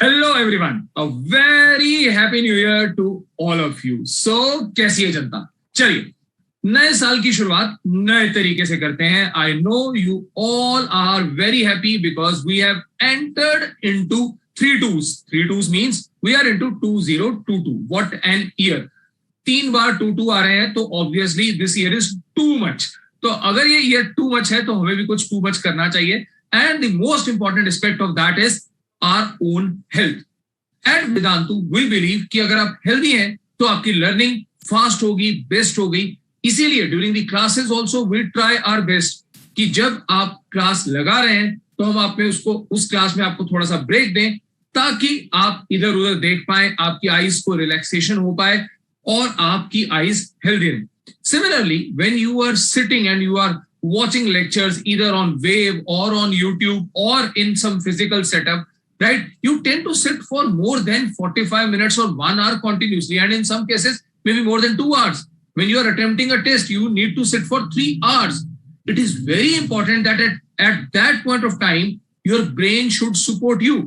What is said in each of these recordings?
Hello everyone, a very happy new year to all of you. So कैसी है जनता? चलिए, नए साल की शुरुआत नए तरीके से करते हैं। I know you all are very happy because we have entered into three twos means we are into 2022। What an year! 3 बार टू टू आ रहे हैं तो obviously this year is too much. तो अगर ये ईयर टू मच है तो हमें भी कुछ टू मच करना चाहिए। And the most important aspect of that is our own health. At Vedantu we believe कि अगर आप हेल्दी हैं तो आपकी लर्निंग फास्ट होगी, बेस्ट होगी। इसीलिए during the classes also we try our best कि जब आप क्लास लगा रहे हैं तो हम आप में उसको उस क्लास में आपको थोड़ा सा ब्रेक दें ताकि आप इधर उधर देख पाए, आपकी आईज को रिलैक्सेशन हो पाए और आपकी आईज हेल्दी रहे। Similarly, when you are sitting and you are watching lectures either on Wave or on YouTube or in some physical setup, right? You tend to sit for more than 45 minutes or 1 hour continuously, and in some cases, maybe more than 2 hours. When you are attempting a test, you need to sit for 3 hours. It is very important that at that point of time, your brain should support you.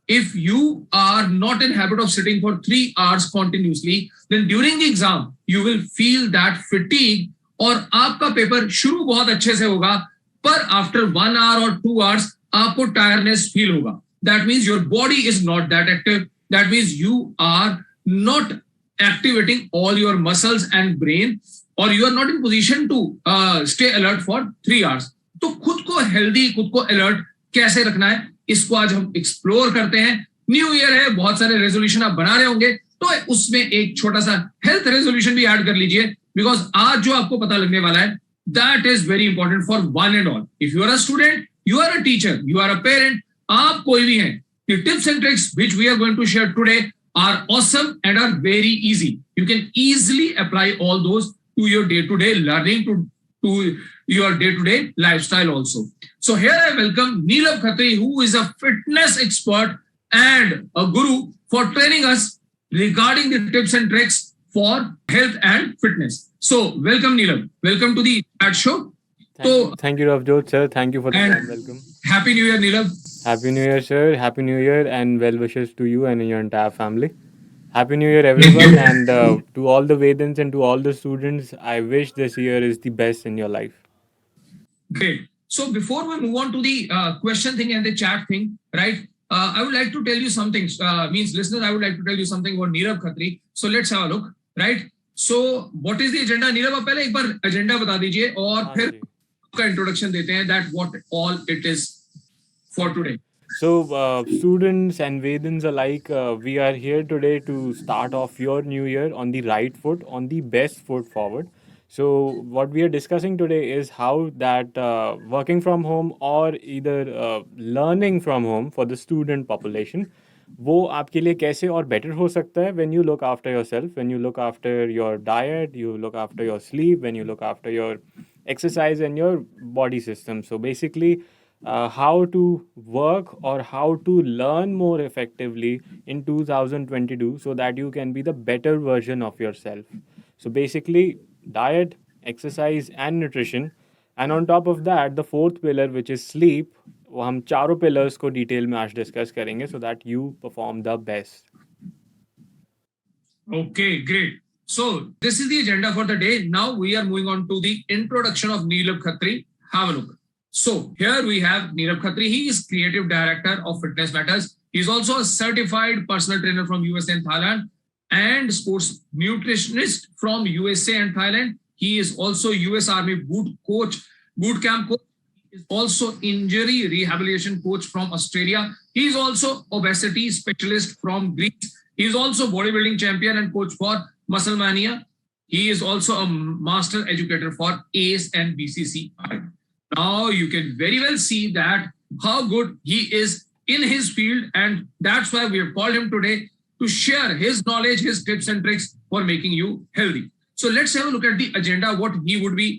If you are not in habit of sitting for 3 hours continuously, then during the exam, you will feel that fatigue और आपका paper शुरू बहुत अच्छे से होगा पर after 1 hour और 2 hours आपको टायरनेस फील होगा। That means your body is not that active. That means you are not activating all your muscles and brain or you are not in position to stay alert for 3 hours. तो खुद को healthy, खुद को alert कैसे रखना है, इसको आज हम एक्सप्लोर करते हैं। न्यू ईयर है, बहुत सारे रेजोल्यूशन आप बना रहे होंगे तो उसमें एक छोटा सा हेल्थ रेजोल्यूशन भी ऐड कर लीजिए बिकॉज आज जो आपको पता लगने वाला है that is very important for one and all. If you are a student, you are a teacher, you are a parent, आप कोई भी हैं, the tips and tricks which we are going to share today are awesome and are very easy. You can easily apply all those to your day-to-day learning, to your day-to-day lifestyle also. So here I welcome Neelav Khatri, who is a fitness expert and a guru for training us regarding the tips and tricks for health and fitness. So welcome Neelav. Welcome to the chat show. Thank you, Ravjot sir. Thank you for the And warm welcome. Happy New Year, Neelav. Happy New Year, sir. Happy New Year and well wishes to you and your entire family. Happy New Year, everyone, and to all the Vedans and to all the students. I wish this year is the best in your life. Great. So before we move on to the question thing and the chat thing, right? I would like to tell you something. Means listeners, I would like to tell you something about Neerav Khatri. So let's have a look, right? So what is the agenda? Neerav, आप पहले एक बार agenda बता दीजिए और फिर आपका introduction देते हैं that what all it is for today. So, students and Vedans alike, we are here today to start off your new year on the right foot, on the best foot forward. So, what we are discussing today is how that working from home or either learning from home for the student population, वो आपके लिए कैसे और better हो सकता है when you look after yourself, when you look after your diet, you look after your sleep, when you look after your exercise and your body system. So basically, how to work or how to learn more effectively in 2022 so that you can be the better version of yourself. So basically, diet, exercise and nutrition, and on top of that the fourth pillar which is sleep, वो हम चारों pillars को detail में आज discuss करेंगे so that you perform the best. Okay, great. So this is the agenda for the day. Now we are moving on to the introduction of Neelav Khatri. Have a look. So here we have Neerav Khatri. He is creative director of Fitness Matters. He is also a certified personal trainer from USA and Thailand and sports nutritionist from USA and Thailand. He is also US Army boot camp coach. He is also injury rehabilitation coach from Australia. He is also obesity specialist from Greece. He is also bodybuilding champion and coach for Muscle Mania. He is also a master educator for ACE and BCCI. Now you can very well see that how good he is in his field, and that's why we have called him today to share his knowledge, his tips and tricks for making you healthy. So let's have a look at the agenda, what he would be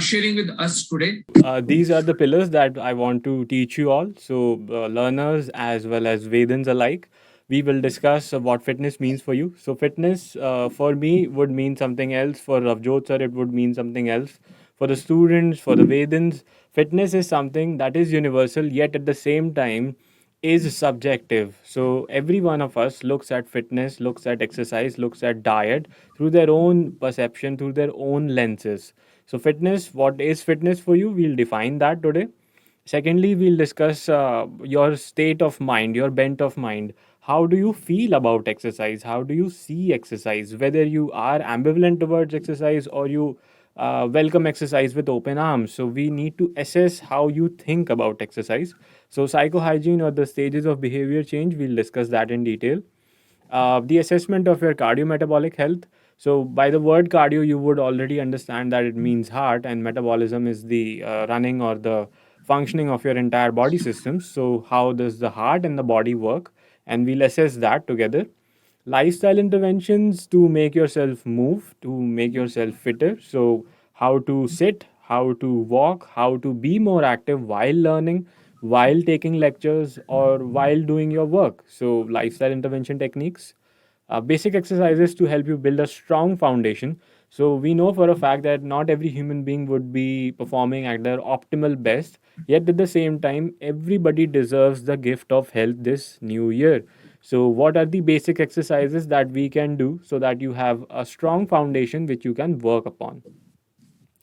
sharing with us today. These are the pillars that I want to teach you all. So, learners as well as Vedans alike, we will discuss what fitness means for you. So, fitness for me would mean something else. For Ravjot sir, it would mean something else. For the students, for the Vedans, fitness is something that is universal, yet at the same time, is subjective. So every one of us looks at fitness, looks at exercise, looks at diet through their own perception, through their own lenses. So fitness, what is fitness for you? We'll define that today. Secondly, we'll discuss your state of mind, your bent of mind. How do you feel about exercise? How do you see exercise? Whether you are ambivalent towards exercise or you welcome exercise with open arms. So, we need to assess how you think about exercise. So, psychohygiene or the stages of behavior change, we'll discuss that in detail. The assessment of your cardiometabolic health. So, by the word cardio, you would already understand that it means heart, and metabolism is the running or the functioning of your entire body systems. So, how does the heart and the body work? And we'll assess that together. Lifestyle interventions to make yourself move, to make yourself fitter. So, how to sit, how to walk, how to be more active while learning, while taking lectures, or while doing your work. So, lifestyle intervention techniques, basic exercises to help you build a strong foundation. So, we know for a fact that not every human being would be performing at their optimal best, yet at the same time, everybody deserves the gift of health this new year. So, what are the basic exercises that we can do so that you have a strong foundation which you can work upon?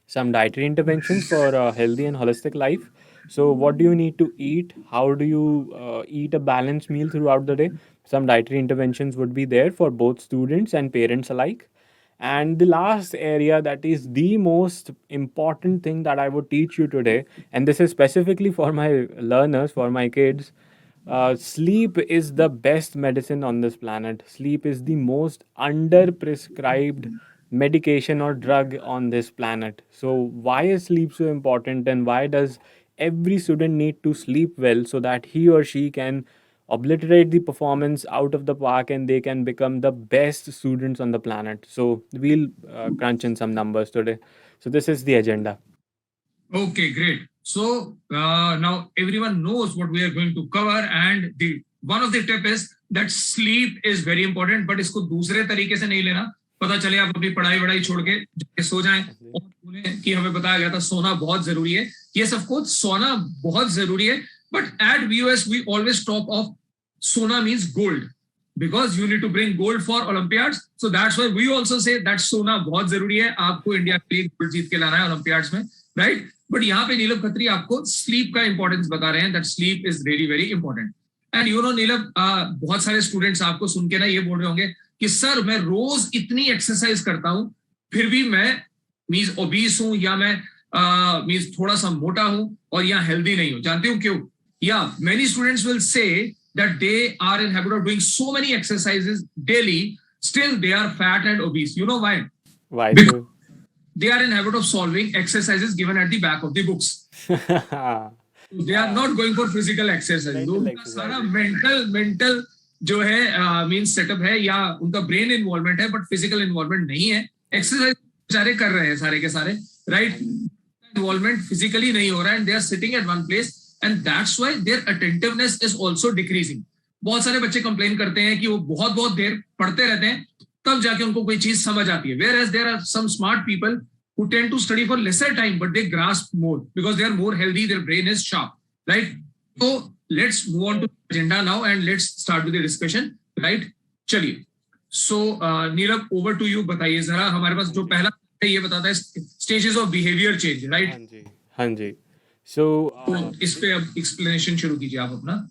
Some dietary interventions for a healthy and holistic life. So, what do you need to eat? How do you eat a balanced meal throughout the day? Some dietary interventions would be there for both students and parents alike. And the last area that is the most important thing that I would teach you today, and this is specifically for my learners, for my kids. Sleep is the best medicine on this planet. Sleep is the most under prescribed medication or drug on this planet. So, why is sleep so important, and why does every student need to sleep well so that he or she can obliterate the performance out of the park and they can become the best students on the planet? So, we'll crunch in some numbers today. So, this is the agenda. Okay, great. So now everyone knows what we are going to cover, and the one of the tip is that sleep is very important, but इसको दूसरे तरीके से नहीं लेना. पता चले आप अपनी पढ़ाई वढ़ाई छोड़ के जाके सो जाएं और बोलें कि हमें बताया गया था सोना बहुत जरूरी है. Yes, of course, सोना बहुत जरूरी है, but at VOS we always talk of sona means gold because you need to bring gold for Olympiads. So that's why we also say that सोना बहुत जरूरी है. आपको इंडिया के लिए गोल्ड जीत के लाना है ओलंपियाड्स में, राइट? बट यहाँ पे नीलम खत्री आपको स्लीप का इंपॉर्टेंस बता रहे हैं that sleep is really very important. And you know Neelam, बहुत सारे स्टूडेंट्स आपको सुन के ना ये बोल रहे होंगे कि सर मैं रोज इतनी एक्सरसाइज करता हूं फिर भी मैं मींस ओबीस हूं या मैं मींस थोड़ा सा मोटा हूं और या हेल्दी नहीं हूं. जानते हो क्यों? या many students will say that they are in habit of doing so many exercises daily, still they are fat and obese. You know why? Why? They are in habit of solving exercises given at the back of the books. They are not going for physical exercise. उनका सारा mental जो है means setup है या उनका brain involvement है but physical involvement नहीं है. एक्सरसाइज बेचारे कर रहे हैं सारे के सारे, राइट? इन्वॉल्वमेंट फिजिकली नहीं हो रहा है and they are sitting at one place and that's why their attentiveness is also decreasing. बहुत सारे बच्चे कंप्लेन करते हैं कि वो बहुत बहुत देर पढ़ते रहते हैं तब जाके उनको कोई चीज समझ आती है. Whereas there are some smart people who tend to study for lesser time, but they grasp more because they are more healthy, their brain is sharp, right? So let's move on to the agenda now and let's start with the discussion, right? चलिए. So Nirav, over to you. बताइए जरा, हमारे पास जो पहला है ये बताता है stages of behavior change, right? हाँ जी, हाँ जी. So इस पे अब explanation शुरू कीजिए आप अपना.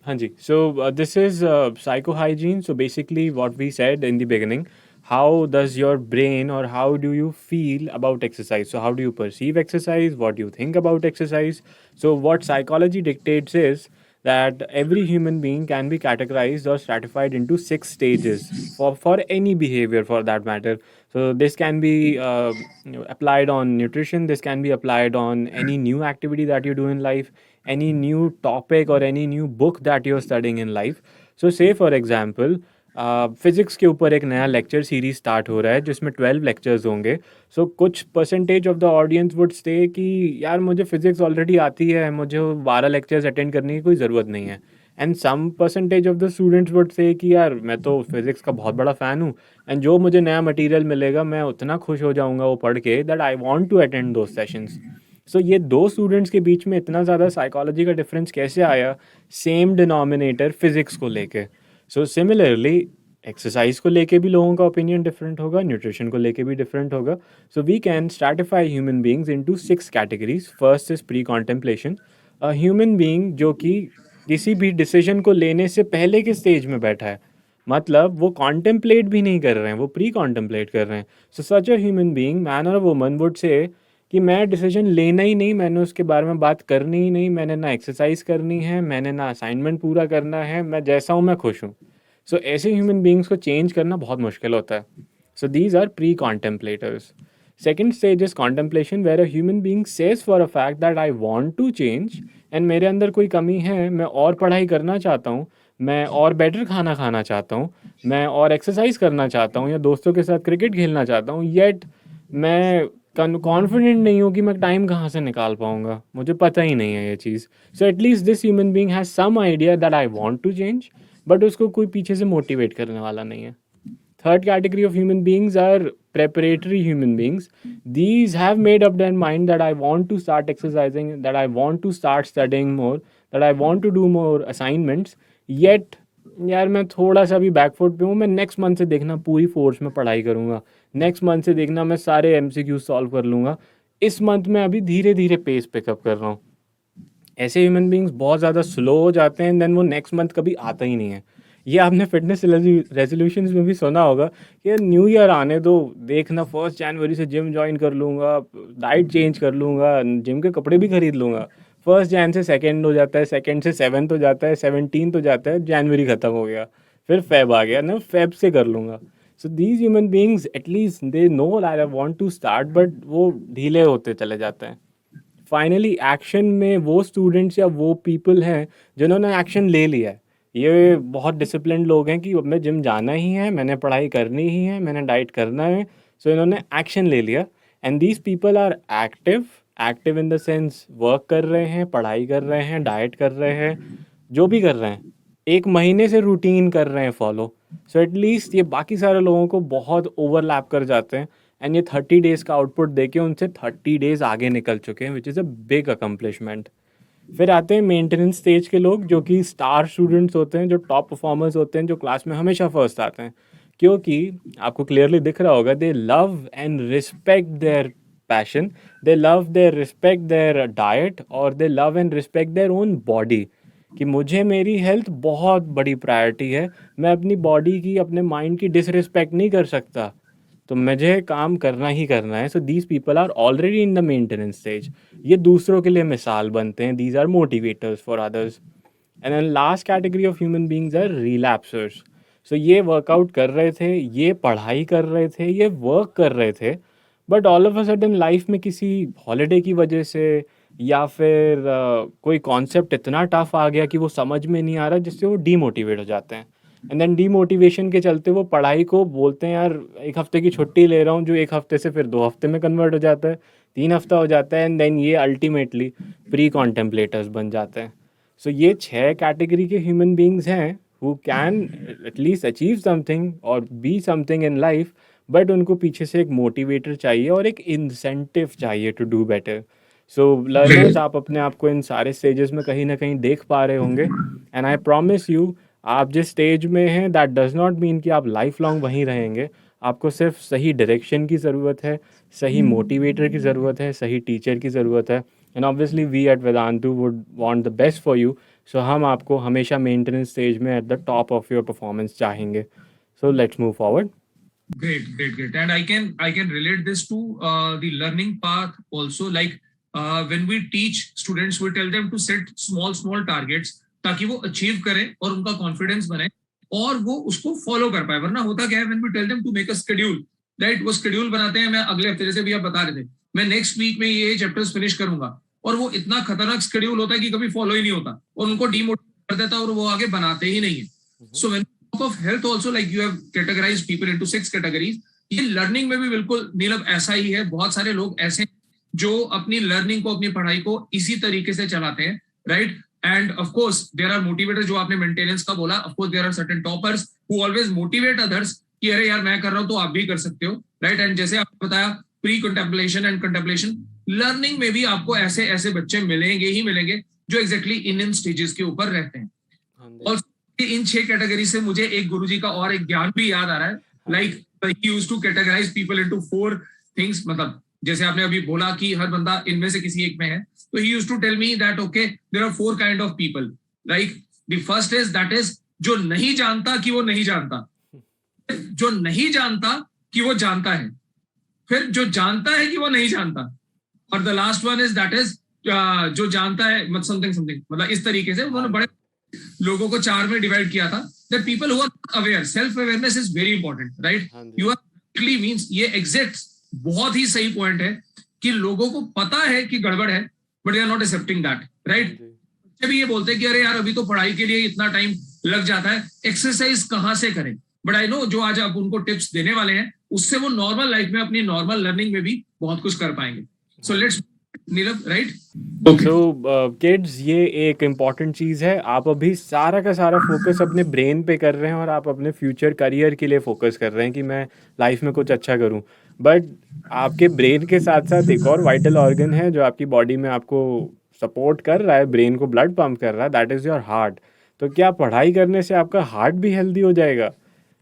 Hanji. So this is psychohygiene. So basically, what we said in the beginning, how does your brain or how do you feel about exercise? So how do you perceive exercise? What do you think about exercise? So what psychology dictates is that every human being can be categorized or stratified into 6 stages for any behavior for that matter. So this can be applied on nutrition. This can be applied on any new activity that you do in life, any new topic or any new book that you're studying in life. So say for example, physics के ऊपर एक नया lecture series start हो रहा है जिसमें 12 lectures होंगे. सो कुछ percentage of the audience would say कि यार मुझे फिजिक्स ऑलरेडी आती है, मुझे 12 लेक्चर्स अटेंड करने की कोई ज़रूरत नहीं है. And some percentage of the students would say कि यार मैं तो फिजिक्स का बहुत बड़ा फ़ैन हूँ एंड जो मुझे नया मटेरियल मिलेगा मैं उतना खुश हो जाऊँगा वो पढ़ के that I want to attend those sessions. So ये दो स्टूडेंट्स के बीच में इतना ज़्यादा साइकोलॉजी का डिफरेंस कैसे आया? सेम डिनोमिनेटर फिजिक्स को लेके। सो सिमिलरली एक्सरसाइज को लेके भी लोगों का ओपिनियन डिफरेंट होगा, न्यूट्रिशन को लेके भी डिफरेंट होगा। So we can stratify human beings into 6 categories. First is pre contemplation, a human being जो कि किसी भी डिसीजन को लेने से पहले के स्टेज में बैठा है, मतलब वो कॉन्टेम्पलेट भी नहीं कर रहे हैं, वो प्री कॉन्टेम्पलेट कर रहे हैं। सो सच अ ह्यूमन बीइंग, मैन और वुमन, वुड से कि मैं डिसीजन लेना ही नहीं, मैंने उसके बारे में बात करनी ही नहीं, मैंने ना एक्सरसाइज करनी है, मैंने ना असाइनमेंट पूरा करना है, मैं जैसा हूँ मैं खुश हूँ। सो ऐसे ह्यूमन बींग्स को चेंज करना बहुत मुश्किल होता है। So these are pre contemplators. Second stage is contemplation, where a human being says for a fact that I want to change and मेरे अंदर कोई कमी है, मैं और पढ़ाई करना चाहता हूँ, मैं और बेटर खाना खाना चाहता हूँ, मैं और एक्सरसाइज करना चाहता हूँ, या दोस्तों के साथ क्रिकेट खेलना चाहता हूँ, येट मैं कॉन्फिडेंट नहीं हूँ कि मैं टाइम कहाँ से निकाल पाऊँगा, मुझे पता ही नहीं है ये चीज़। So at least this human being has some idea that I want to change, but उसको कोई पीछे से मोटिवेट करने वाला नहीं है। Third category of human beings are preparatory human beings. These have made up their mind that I want to start exercising, that I want to start studying more, that I want to do more assignments. Yet यार मैं थोड़ा सा भी back foot पे हूँ, मैं next month से देखना पूरी फोर्स में पढ़ाई करूँगा, नेक्स्ट मंथ से देखना मैं सारे MCQ सॉल्व कर लूँगा, इस मंथ में अभी धीरे धीरे पेस पिकअप कर रहा हूँ। ऐसे ह्यूमन बींग्स बहुत ज़्यादा स्लो हो जाते हैं, देन वो नेक्स्ट मंथ कभी आता ही नहीं है। ये आपने फिटनेस रेजोल्यूशंस में भी सुना होगा कि न्यू ईयर आने दो, देखना 1 जनवरी से जिम ज्वाइन कर लूँगा, डाइट चेंज कर लूँगा, जिम के कपड़े भी खरीद लूँगा। 1 जन से 2 हो जाता है, 2 से 7 हो जाता है, 17 हो जाता है, जनवरी ख़त्म हो गया, फिर फेब आ गया ना, फेब से कर लूँगा। So these human beings at least they know that I want to start, but वो ढीले होते चले जाते हैं। फाइनली एक्शन में वो स्टूडेंट्स या वो पीपल हैं जिन्होंने एक्शन ले लिया है। ये बहुत डिसिप्लिन लोग हैं कि अब मैं जिम जाना ही है, मैंने पढ़ाई करनी ही है, मैंने डाइट करना है। सो इन्होंने एक्शन ले लिया, and these people are active. Active in the sense work कर रहे हैं, पढ़ाई कर रहे हैं, डाइट कर रहे हैं, जो भी कर रहे हैं, 1 महीने से रूटीन कर रहे हैं फॉलो। सो एटलीस्ट ये बाकी सारे लोगों को बहुत ओवरलैप कर जाते हैं, एंड ये 30 डेज का आउटपुट देके उनसे 30 डेज आगे निकल चुके हैं, which is a big accomplishment. फिर आते हैं मेंटेनेंस स्टेज के लोग, जो कि स्टार स्टूडेंट्स होते हैं, जो टॉप परफॉर्मर्स होते हैं, जो क्लास में हमेशा फर्स्ट आते हैं, क्योंकि आपको क्लियरली दिख रहा होगा, they love and respect their passion, they love their respect their diet, और they love and respect their own body. कि मुझे मेरी हेल्थ बहुत बड़ी प्रायोरिटी है, मैं अपनी बॉडी की, अपने माइंड की डिसरिस्पेक्ट नहीं कर सकता, तो मुझे काम करना ही करना है। So these people are already in the maintenance stage, ये दूसरों के लिए मिसाल बनते हैं, these are motivators for others. And then last category of human beings are relapsers. So ये वर्कआउट कर रहे थे, ये पढ़ाई कर रहे थे, ये वर्क कर रहे थे, but all of a sudden life में किसी हॉलीडे की वजह से, या फिर कोई कॉन्सेप्ट इतना टफ आ गया कि वो समझ में नहीं आ रहा, जिससे वो डीमोटिवेट हो जाते हैं। एंड देन डीमोटिवेशन के चलते वो पढ़ाई को बोलते हैं, यार 1 हफ्ते की छुट्टी ले रहा हूँ, जो 1 हफ्ते से फिर 2 हफ्ते में कन्वर्ट हो जाता है, 3 हफ्ता हो जाता है, एंड देन ये अल्टीमेटली प्री कॉन्टेम्पलेटर्स बन जाते हैं। सो ये 6 कैटेगरी के ह्यूमन बींग्स हैं who can at least achieve something और be something in life, but उनको पीछे से एक मोटिवेटर चाहिए और एक इंसेंटिव चाहिए to do better. So learners, आप अपने आप को इन सारे स्टेजेस में कहीं ना कहीं देख पा रहे होंगे, एंड आई प्रॉमिस यू, आप जिस स्टेज में हैं दैट डज़ नॉट मीन कि आप लाइफ लॉन्ग वहीं रहेंगे। आपको सिर्फ सही डायरेक्शन की ज़रूरत है, सही मोटिवेटर की ज़रूरत है, सही टीचर की ज़रूरत है, and obviously we at Vedantu would want the best for you. So हम आपको हमेशा मेंटेनेंस स्टेज में at the top of your performance चाहेंगे। So let's move forward. Great. And I can relate this to the learning path also. Like when we teach students, we tell them to set small targets ताकि वो achieve करें और उनका confidence बने और वो उसको फॉलो कर पाए। वरना होता क्या है, when we tell them to make a schedule, right, वो शेड्यूल बनाते हैं, मैं अगले हफ्ते, जैसे भी आप बता रहे थे, मैं नेक्स्ट वीक में ये चैप्टर्स फिनिश करूंगा, और वो इतना खतरनाक शेड्यूल होता है कि कभी फॉलो ही नहीं होता और उनको डीमोटिवेट कर देता है और वो आगे बनाते ही नहीं है। So when of health also, like you have categorized people into 6 categories, ये लर्निंग में भी बिल्कुल नीलम ऐसा ही है। बहुत सारे लोग ऐसे जो अपनी लर्निंग को, अपनी पढ़ाई को इसी तरीके से चलाते हैं, right. And of course there are motivators, जो आपने मेंटेनेंस का बोला, of course there are certain toppers who always motivate others कि अरे यार मैं कर रहा हूं तो आप भी कर सकते हो, राइट। एंड जैसे आपने बताया pre contemplation and contemplation, learning में भी आपको ऐसे ऐसे बच्चे मिलेंगे ही मिलेंगे जो एग्जैक्टली इन स्टेजेस के ऊपर रहते हैं। और इन 6 कैटेगरी से मुझे एक गुरुजी का और एक ज्ञान भी याद आ रहा है, like he used to categorise people into 4 things. मतलब जैसे आपने अभी बोला कि हर बंदा इनमें से किसी एक में है, तो he used to tell me that okay there are 4 kind of people. Like the first is that is जो नहीं जानता कि वो नहीं जानता, जो नहीं जानता कि वो जानता है, फिर जो जानता है कि वो नहीं जानता, और the last one is that is जो जानता है मतलब समथिंग समथिंग। मतलब इस तरीके से उन्होंने बड़े लोगों को 4 में डिवाइड किया था। That people who are aware, self awareness is very important, right? You are means ये एग्जैक्ट बहुत ही सही पॉइंट है कि लोगों को पता है कि गड़बड़ है, but they are not accepting that, right? बच्चे भी ये बोलते हैं कि अरे यार अभी तो पढ़ाई के लिए इतना टाइम लग जाता है, एक्सरसाइज कहाँ से करें? बट आई नो जो आज आप उनको टिप्स देने वाले हैं उससे वो नॉर्मल लाइफ में अपनी नॉर्मल लर्निंग में भी बहुत कुछ कर पाएंगे। So let's Neelam, right? So kids, ये एक इम्पॉर्टेंट चीज़ है। आप अभी सारा का सारा फोकस अपने ब्रेन पे कर रहे हैं और आप अपने फ्यूचर करियर के लिए फोकस कर रहे हैं कि मैं लाइफ में कुछ अच्छा करूं। बट आपके ब्रेन के साथ साथ एक और वाइटल ऑर्गन है जो आपकी बॉडी में आपको सपोर्ट कर रहा है, ब्रेन को ब्लड पंप कर रहा है, दैट इज़ योर हार्ट। तो क्या पढ़ाई करने से आपका हार्ट भी हेल्दी हो जाएगा?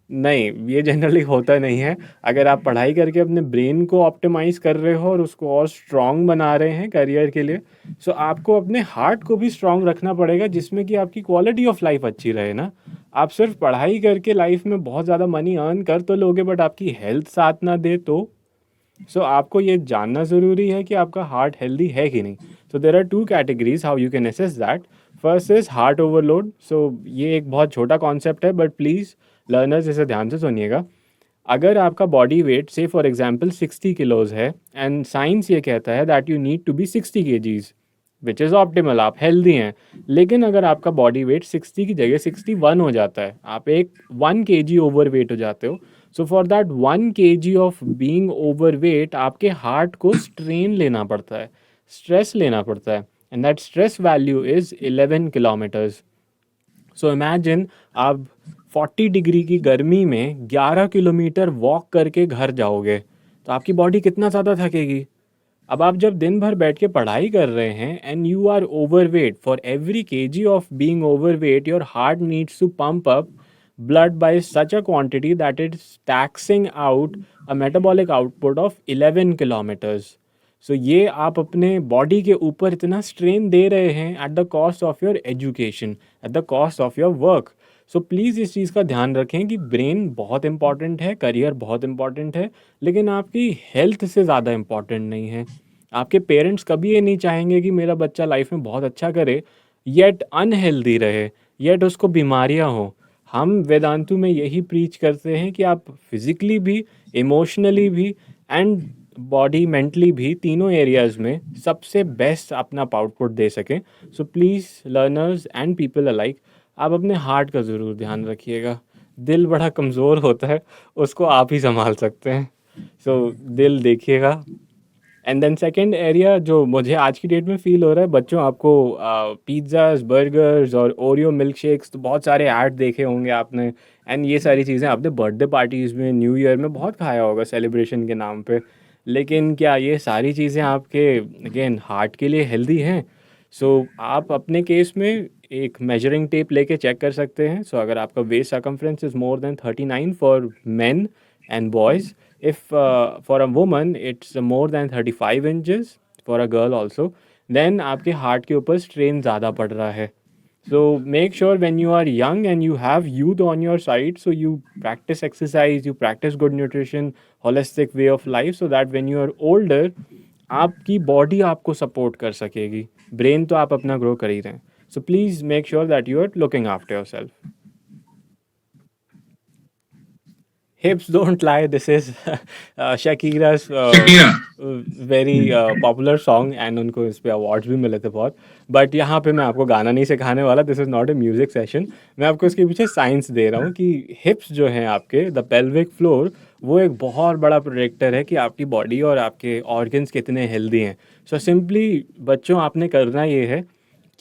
नहीं, ये जनरली होता नहीं है। अगर आप पढ़ाई करके अपने ब्रेन को ऑप्टिमाइज़ कर रहे हो और उसको और स्ट्रॉन्ग बना रहे हैं करियर के लिए, सो आपको अपने हार्ट को भी स्ट्रॉन्ग रखना पड़ेगा, जिसमें कि आपकी क्वालिटी ऑफ लाइफ अच्छी रहे ना। आप सिर्फ पढ़ाई करके लाइफ में बहुत ज़्यादा मनी अर्न कर तो लोगे, बट आपकी हेल्थ साथ ना दे तो सो आपको ये जानना ज़रूरी है कि आपका हार्ट हेल्दी है कि नहीं। So there are 2 categories how you can assess that. First is heart overload. So ये एक बहुत छोटा कॉन्सेप्ट है, बट प्लीज़ लर्नर्स इसे ध्यान से सुनिएगा। अगर आपका बॉडी वेट से फॉर एग्जांपल 60 किलोज़ है एंड साइंस ये कहता है that you need to be 60 kgs, which is optimal, आप हेल्दी हैं। लेकिन अगर आपका बॉडी वेट 60 की जगह 61 हो जाता है, आप एक 1 kg ओवर वेट हो जाते हो, so for that 1 kg of being over wait आपके हार्ट को स्ट्रेन लेना पड़ता है, स्ट्रेस लेना पड़ता है, and that stress value is 11 kilometres. So imagine आप 40 डिग्री की गर्मी में 11 किलोमीटर वॉक करके घर जाओगे, तो आपकी बॉडी कितना ज़्यादा थकेगी। अब आप जब दिन भर बैठ के पढ़ाई कर रहे हैं and you are over weight, for every kg of being over weight your heart needs to pump up blood by such a quantity that it's taxing out a metabolic output of 11 kilometers. सो ये आप अपने body के ऊपर इतना strain दे रहे हैं at the cost of your education, at the cost of your work. So please इस चीज़ का ध्यान रखें कि ब्रेन बहुत इंपॉर्टेंट है, करियर बहुत इंपॉर्टेंट है, लेकिन आपकी हेल्थ से ज़्यादा इंपॉर्टेंट नहीं है। आपके पेरेंट्स कभी ये नहीं चाहेंगे कि मेरा बच्चा लाइफ में बहुत अच्छा करे येट अनहेल्दी रहे, येट उसको बीमारियाँ हों। हम वेदांतु में यही प्रीच करते हैं कि आप फिज़िकली भी, इमोशनली भी एंड बॉडी मेंटली भी, तीनों एरियाज़ में सबसे बेस्ट अपना आउटपुट दे सकें। So please learners and people alike, आप अपने हार्ट का ज़रूर ध्यान रखिएगा। दिल बड़ा कमज़ोर होता है, उसको आप ही संभाल सकते हैं। सो दिल देखिएगा। एंड देन सेकेंड एरिया जो मुझे आज की डेट में फ़ील हो रहा है, बच्चों आपको पिज़्ज़ाज़, बर्गर्स और ओरियो मिल्क शेक्स, तो बहुत सारे ऐड देखे होंगे आपने, एंड ये सारी चीज़ें आपने बर्थडे पार्टीज़ में, न्यू ईयर में बहुत खाया होगा सेलिब्रेशन के नाम पे। लेकिन क्या ये सारी चीज़ें आपके अगेन हार्ट के लिए हेल्दी हैं? सो आप अपने केस में एक मेजरिंग टेप लेके चेक कर सकते हैं। सो अगर आपका waist circumference is more than 39 for men and boys, if for a woman it's more than 35 inches, for a girl also, then आपके हार्ट के ऊपर स्ट्रेन ज़्यादा पड़ रहा है। So make sure when you are young and you have youth on your side, so you practice exercise, you practice good nutrition, holistic way of life, so that when you are older आपकी body आपको support कर सकेगी। Brain तो आप अपना grow कर ही रहे हैं। So please make sure that you are looking after yourself. Hips don't lie. This is Shakira's very popular song, and उनको इस पे अवार्ड्स भी मिले थे बहुत। बट यहाँ पे मैं आपको गाना नहीं सिखाने वाला, this is not a music session. मैं आपको इसके पीछे साइंस दे रहा हूँ कि हिप्स जो हैं आपके, द पेल्विक फ्लोर, वो एक बहुत बड़ा प्रोडिक्टर है कि आपकी बॉडी और आपके ऑर्गन्स कितने हेल्दी हैं। सो सिंपली बच्चों आपने करना ये है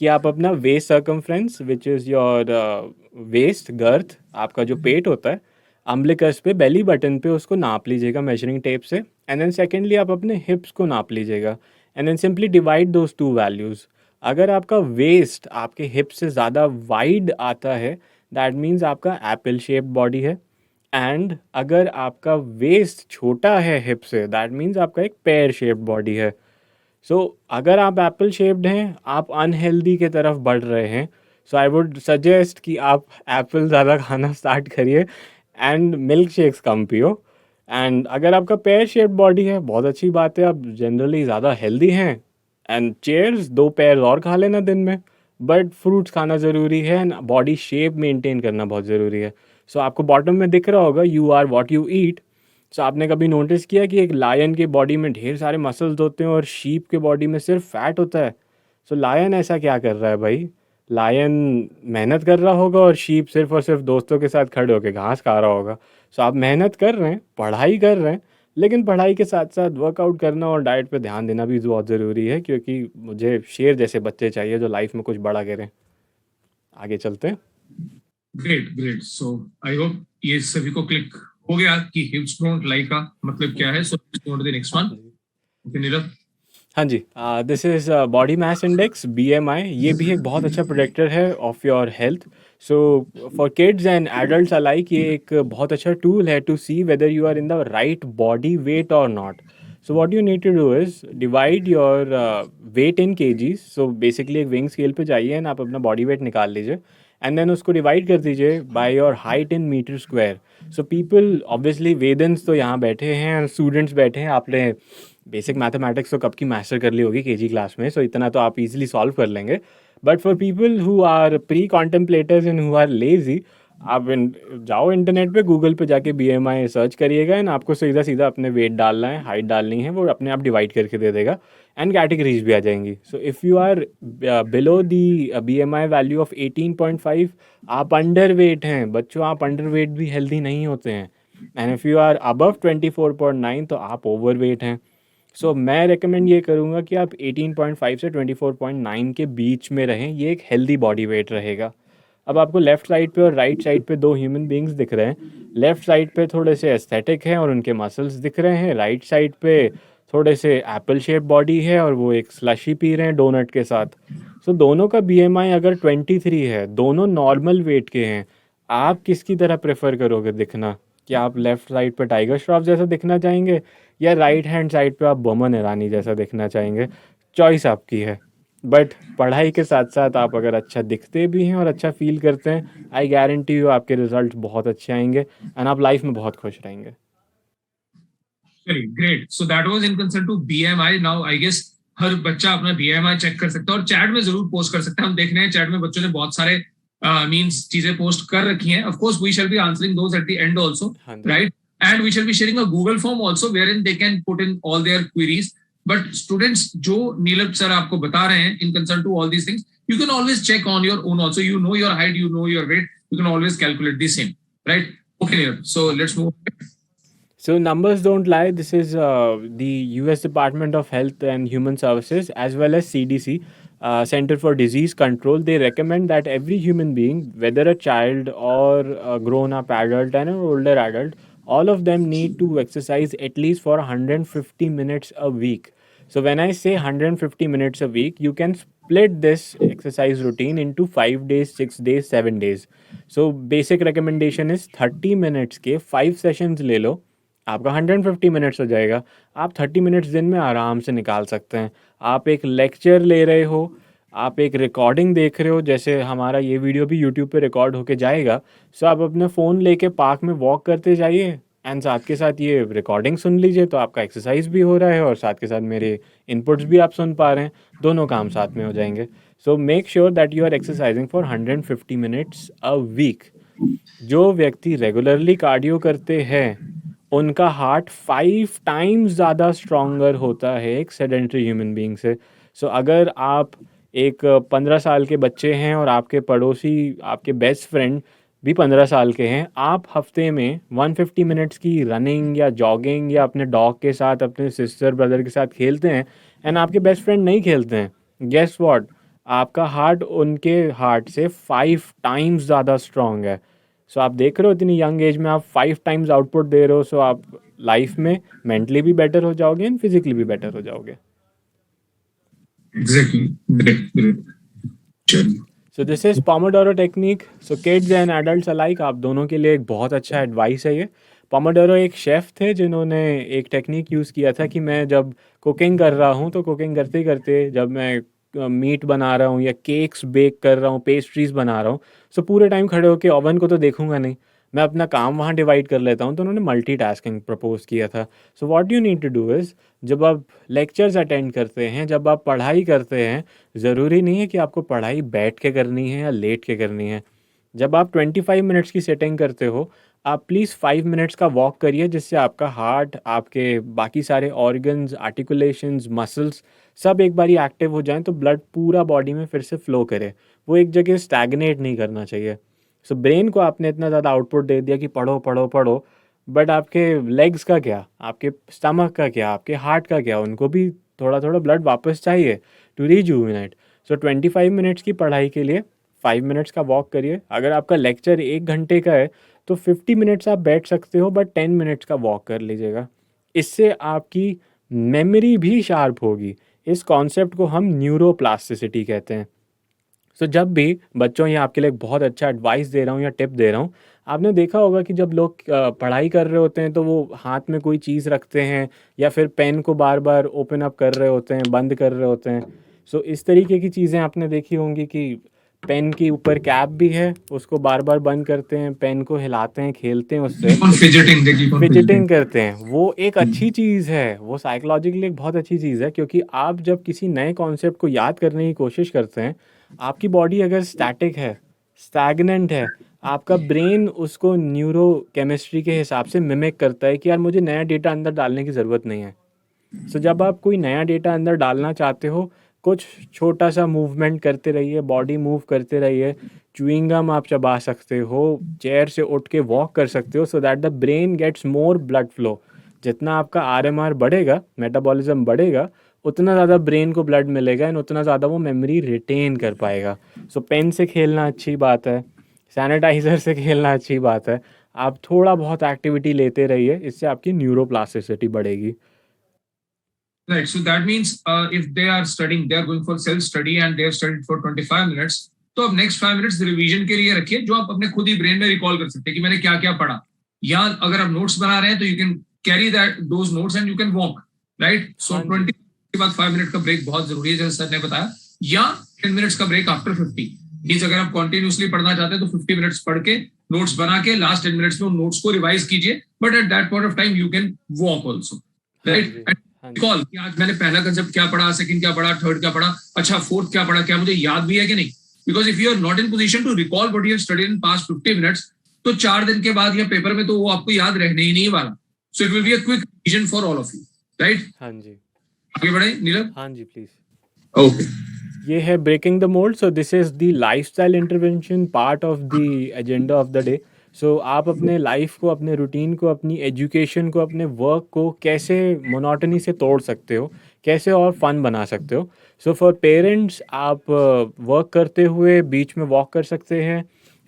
कि आप अपना waist circumference, which is your waist girth, आपका जो पेट होता है, अम्बिलिकस पे, बेली बटन पे उसको नाप लीजिएगा मेजरिंग टेप से। एंड देन सेकेंडली आप अपने हिप्स को नाप लीजिएगा। And then simply divide those two values. अगर आपका वेस्ट आपके हिप से ज़्यादा वाइड आता है, दैट मीन्स आपका एप्पल शेप्ड बॉडी है. एंड अगर आपका वेस्ट छोटा है हिप से, दैट मीन्स आपका एक पेयर शेप्ड बॉडी है. सो अगर आप एप्पल शेप्ड हैं, आप अनहेल्दी के तरफ बढ़ रहे हैं, सो आई वुड सजेस्ट कि आप एप्पल ज़्यादा खाना स्टार्ट करिए एंड मिल्क शेक्स कम पियो. एंड अगर आपका पेयर शेप्ड बॉडी है, बहुत अच्छी बात है, आप जनरली ज़्यादा हेल्दी हैं. एंड चेयर्स 2 पेयर और खा लेना दिन में. बट फ्रूट्स खाना ज़रूरी है एंड बॉडी शेप मेंटेन करना बहुत ज़रूरी है. सो आपको बॉटम में दिख रहा होगा, you are what you eat. So आपने कभी नोटिस किया कि एक लायन के बॉडी में ढेर सारे मसल्स होते हैं और शीप के बॉडी में सिर्फ फैट होता है. सो लायन ऐसा क्या कर रहा है भाई? लायन मेहनत कर रहा होगा और शीप सिर्फ और सिर्फ दोस्तों के साथ खड़े होकर घास खा रहा होगा. सो आप मेहनत कर रहे हैं, पढ़ाई कर रहे हैं, लेकिन पढ़ाई के साथ साथ वर्कआउट करना और डाइट पे ध्यान देना भी बहुत ज़रूरी है, क्योंकि मुझे शेर जैसे बच्चे चाहिए जो लाइफ में कुछ बड़ा करें. आगे चलते हैं. Great great. So I hope ये सभी को क्लिक हो गया कि हिप्स डोंट लाई का मतलब क्या है. So let's go to the next one. Okay Nirav. हाँ जी, this is body mass index, BMI. ये भी एक बहुत अच्छा प्रोडक्टर है of your health. So for kids and adults alike ये एक बहुत अच्छा टूल है to see whether you are in the right body weight और not. So what you need to do is divide your weight in kgs. So basically एक wing scale पे जाइए and आप अपना बॉडी वेट निकाल लीजिए and then उसको divide कर दीजिए by your height in metre square. So people obviously वेदन्स तो यहाँ बैठे हैं, स्टूडेंट्स बैठे हैं, आपने बेसिक मैथमेटिक्स तो कब की मास्टर कर ली होगी केजी क्लास में, सो इतना तो आप इजीली सॉल्व कर लेंगे. But for people who are pre contemplators and who are lazy, आप जाओ इंटरनेट पे, गूगल पे जाके BMI सर्च करिएगा एंड आपको सीधा सीधा अपने वेट डालना है, हाइट डालनी है, वो अपने आप डिवाइड करके दे देगा एंड कैटेगरीज भी आ जाएंगी. So if you are below the BMI value of 18.5, आप अंडर वेट हैं बच्चों. आप अंडर वेट भी हेल्दी नहीं होते हैं. And if you are above 24.9 तो आप ओवर वेट हैं. सो मैं रेकमेंड ये करूँगा कि आप 18.5 से 24.9 के बीच में रहें. ये एक हेल्दी बॉडी वेट रहेगा. अब आपको लेफ़्ट साइड पे और राइट साइड पे 2 ह्यूमन बींग्स दिख रहे हैं. लेफ़्ट साइड पे थोड़े से एस्थेटिक हैं और उनके मसल्स दिख रहे हैं. राइट साइड पे थोड़े से एप्पल शेप बॉडी है और वो एक स्लशी पी रहे हैं डोनट के साथ. सो दोनों का BMI अगर 23 है, दोनों नॉर्मल वेट के हैं, आप किसकी तरह प्रेफर करोगे दिखना? क्या आप लेफ़्ट साइड पे टाइगर श्रॉफ जैसा दिखना चाहेंगे या राइट हैंड साइड पे आप बोमन ईरानी जैसा दिखना चाहेंगे? चॉइस आपकी है. बट पढ़ाई के साथ साथ आप अगर अच्छा दिखते भी हैं और अच्छा फील करते हैं, आई गारंटी यू आपके रिजल्ट बहुत अच्छे आएंगे एंड आप लाइफ में बहुत खुश रहेंगे. Great. So that was in concern to BMI. Now I guess हर बच्चा अपना BMI चेक कर सकता है और चैट में जरूर पोस्ट कर सकता है. हम देख रहे हैं चैट में बच्चों ने बहुत सारे मींस चीजें पोस्ट कर रखी हैं. Of course we shall be answering those at the end also, right? And we shall be sharing a Google form also where in they can put in all their queries. But students, जो Neelam sir आपको बता रहे हैं in concern to all these things, you can always check on your own also. You know your height, you know your weight, you can always calculate the same, right? Okay, so let's move on. So numbers don't lie. This is the US Department of Health and Human Services as well as CDC, Center for Disease Control. They recommend that every human being, whether a child or a grown-up adult and an older adult, all of them need to exercise at least for 150 minutes a week. So when I say 150 minutes a week, you can split this exercise routine into 5 days, 6 days, 7 days. So basic recommendation is 30 minutes के 5 sessions ले लो, आपका 150 minutes हो जाएगा. आप 30 minutes दिन में आराम से निकाल सकते हैं. आप एक लेक्चर ले रहे हो, आप एक रिकॉर्डिंग देख रहे हो, जैसे हमारा ये वीडियो भी यूट्यूब पे रिकॉर्ड होके जाएगा. सो आप अपने फ़ोन लेके पार्क में वॉक करते जाइए एंड साथ के साथ ये रिकॉर्डिंग सुन लीजिए, तो आपका एक्सरसाइज भी हो रहा है और साथ के साथ मेरे इनपुट्स भी आप सुन पा रहे हैं. दोनों काम साथ में हो जाएंगे. So make sure that you are exercising for 150 minutes a week. जो व्यक्ति रेगुलरली कार्डियो करते हैं उनका हार्ट 5 टाइम्स ज़्यादा स्ट्रॉन्गर होता है एक सेडेंटरी ह्यूमन बीइंग से. सो अगर आप एक 15 साल के बच्चे हैं और आपके पड़ोसी, आपके बेस्ट फ्रेंड भी 15 साल के हैं, आप हफ्ते में 150 मिनट्स की रनिंग या जॉगिंग या अपने डॉग के साथ, अपने सिस्टर ब्रदर के साथ खेलते हैं एंड आपके बेस्ट फ्रेंड नहीं खेलते हैं, गेस व्हाट, आपका हार्ट उनके हार्ट से 5 टाइम्स ज़्यादा स्ट्रॉन्ग है. सो आप देख रहे हो इतनी यंग एज में आप 5 टाइम्स आउटपुट दे रहे हो. सो आप लाइफ में मेंटली भी बेटर हो जाओगे एंड फिजिकली भी बेटर हो जाओगे. Exactly. Great, great. चलिए. सो this is Pomodoro technique. So kids and adults alike आप दोनों के लिए एक बहुत अच्छा एडवाइस है ये. पोमोडोरो एक शेफ़ थे जिन्होंने एक टेक्निक यूज़ किया था कि मैं जब कुकिंग कर रहा हूँ तो कुकिंग करते करते जब मैं मीट बना रहा हूँ या केक्स बेक कर रहा हूँ, पेस्ट्रीज़ बना रहा हूँ, सो पूरे टाइम खड़े होकर ओवन को तो देखूंगा नहीं, मैं अपना काम वहाँ डिवाइड कर लेता हूँ. तो उन्होंने मल्टीटास्किंग प्रपोज किया था. So what you need to do is, जब आप लेक्चर्स अटेंड करते हैं, जब आप पढ़ाई करते हैं, ज़रूरी नहीं है कि आपको पढ़ाई बैठ के करनी है या लेट के करनी है. जब आप 25 मिनट्स की सेटिंग करते हो, आप प्लीज़ 5 मिनट्स का वॉक करिए, जिससे आपका हार्ट, आपके बाकी सारे ऑर्गन्स, आर्टिकुलेशंस, मसल्स सब एक बारी एक्टिव हो जाएं, तो ब्लड पूरा बॉडी में फिर से फ्लो करे. वो एक जगह स्टैगनेट नहीं करना चाहिए. सो ब्रेन को आपने इतना ज़्यादा आउटपुट दे दिया कि पढ़ो पढ़ो पढ़ो, बट आपके लेग्स का क्या, आपके स्टमक का क्या, आपके हार्ट का क्या, उनको भी थोड़ा थोड़ा ब्लड वापस चाहिए टू रिजुविनेट. सो 25 मिनट्स की पढ़ाई के लिए 5 मिनट्स का वॉक करिए. अगर आपका लेक्चर 1 घंटे का है तो 50 मिनट्स आप बैठ सकते हो, बट 10 मिनट्स का वॉक कर लीजिएगा. इससे आपकी मेमोरी भी शार्प होगी. इस कॉन्सेप्ट को हम न्यूरोप्लास्टिसिटी कहते हैं. सो जब भी बच्चों, ये आपके लिए एक बहुत अच्छा एडवाइस दे रहा हूँ या टिप दे रहा हूँ, आपने देखा होगा कि जब लोग पढ़ाई कर रहे होते हैं तो वो हाथ में कोई चीज़ रखते हैं या फिर पेन को बार बार ओपन अप कर रहे होते हैं, बंद कर रहे होते हैं. सो इस तरीके की चीज़ें आपने देखी होंगी कि पेन के ऊपर कैप भी है, उसको बार बार बंद करते हैं, पेन को हिलाते हैं, खेलते हैं उससे, Keep on fidgeting. They keep on fidgeting fidgeting. करते हैं. वो एक अच्छी चीज़ है, वो साइकोलॉजिकली एक बहुत अच्छी चीज़ है, क्योंकि आप जब किसी नए कॉन्सेप्ट को याद करने की कोशिश करते हैं, आपकी बॉडी अगर स्टैटिक है, स्टैग्नेंट है, आपका ब्रेन उसको न्यूरो केमिस्ट्री के हिसाब से मिमिक करता है कि यार मुझे नया डेटा अंदर डालने की ज़रूरत नहीं है. सो जब आप कोई नया डेटा अंदर डालना चाहते हो, कुछ छोटा सा मूवमेंट करते रहिए, बॉडी मूव करते रहिए. च्युइंग गम आप चबा सकते हो, चेयर से उठ के वॉक कर सकते हो, so that the brain gets more blood flow. जितना आपका आरएमआर बढ़ेगा, मेटाबॉलिज्म बढ़ेगा, उतना ज़्यादा ब्रेन को ब्लड मिलेगा एंड उतना ज़्यादा वो मेमोरी रिटेन कर पाएगा. सो पेन से खेलना अच्छी बात है, सैनिटाइज़र से खेलना अच्छी बात है. आप थोड़ा बहुत एक्टिविटी लेते रहिए, इससे आपकी न्यूरोप्लास्टिसिटी बढ़ेगी. Right. So that means if they are studying, they are going for self-study and they have studied for 25 minutes. तो अब नेक्स्ट 5 मिनट्स रिवीजन के लिए रखिए, जो आप अपने खुद ही ब्रेन में रिकॉल कर सकते हैं कि मैंने क्या क्या पढ़ा. या अगर आप नोट्स बना रहे हैं तो you can carry that those notes and you can walk. Right. So 20 के बाद 5 मिनट का ब्रेक बहुत जरूरी है, जैसे सर ने बताया. या 10 मिनट्स का ब्रेक आफ्टर 50. मीन्स अगर आप कॉन्टिन्यूसली पढ़ना चाहते हैं तो 50 मिनट्स पढ़ के नोट्स बना के लास्ट 10 मिनट्स में उन नोट्स को रिवाइज कीजिए. But at that point of time you can walk also. Right. Call कि आज मैंने पहला कंसेप्ट क्या पढ़ा, सेकंड क्या पढ़ा, थर्ड क्या पढ़ा, अच्छा फोर्थ क्या पढ़ा, क्या मुझे याद भी है कि नहीं. Because if you are not in position to recall what you have studied in past 50 minutes, तो 4 दिन के बाद या पेपर में तो वो आपको याद रहने ही नहीं वाला. So it will be a quick revision for all of you. Right. हाँ जी. आगे बढ़े नीरव. हाँ जी प्लीज. ओके. ये है breaking the mould. So this is the lifestyle intervention part of the agenda of the day. So आप अपने life को, अपने रूटीन को, अपनी एजुकेशन को, अपने वर्क को कैसे मोनोटनी से तोड़ सकते हो, कैसे और फन बना सकते हो. सो फॉर पेरेंट्स, आप वर्क करते हुए बीच में वॉक कर सकते हैं.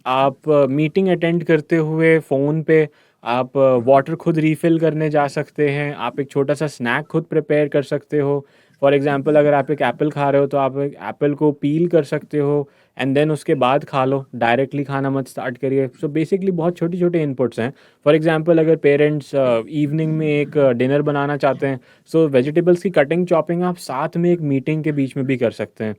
आप मीटिंग अटेंड करते हुए फ़ोन पे आप वाटर खुद रीफ़िल करने जा सकते हैं. आप एक छोटा सा स्नैक खुद प्रिपेयर कर सकते हो. फॉर एग्जांपल, अगर आप एक एप्पल खा रहे हो तो आप एक एप्पल को पील कर सकते हो एंड देन उसके बाद खा लो, डायरेक्टली खाना मत स्टार्ट करिए. सो बेसिकली बहुत छोटे छोटे इनपुट्स हैं. फॉर एग्जांपल, अगर पेरेंट्स इवनिंग में एक डिनर बनाना चाहते हैं, सो वेजिटेबल्स की कटिंग चॉपिंग आप साथ में एक मीटिंग के बीच में भी कर सकते हैं.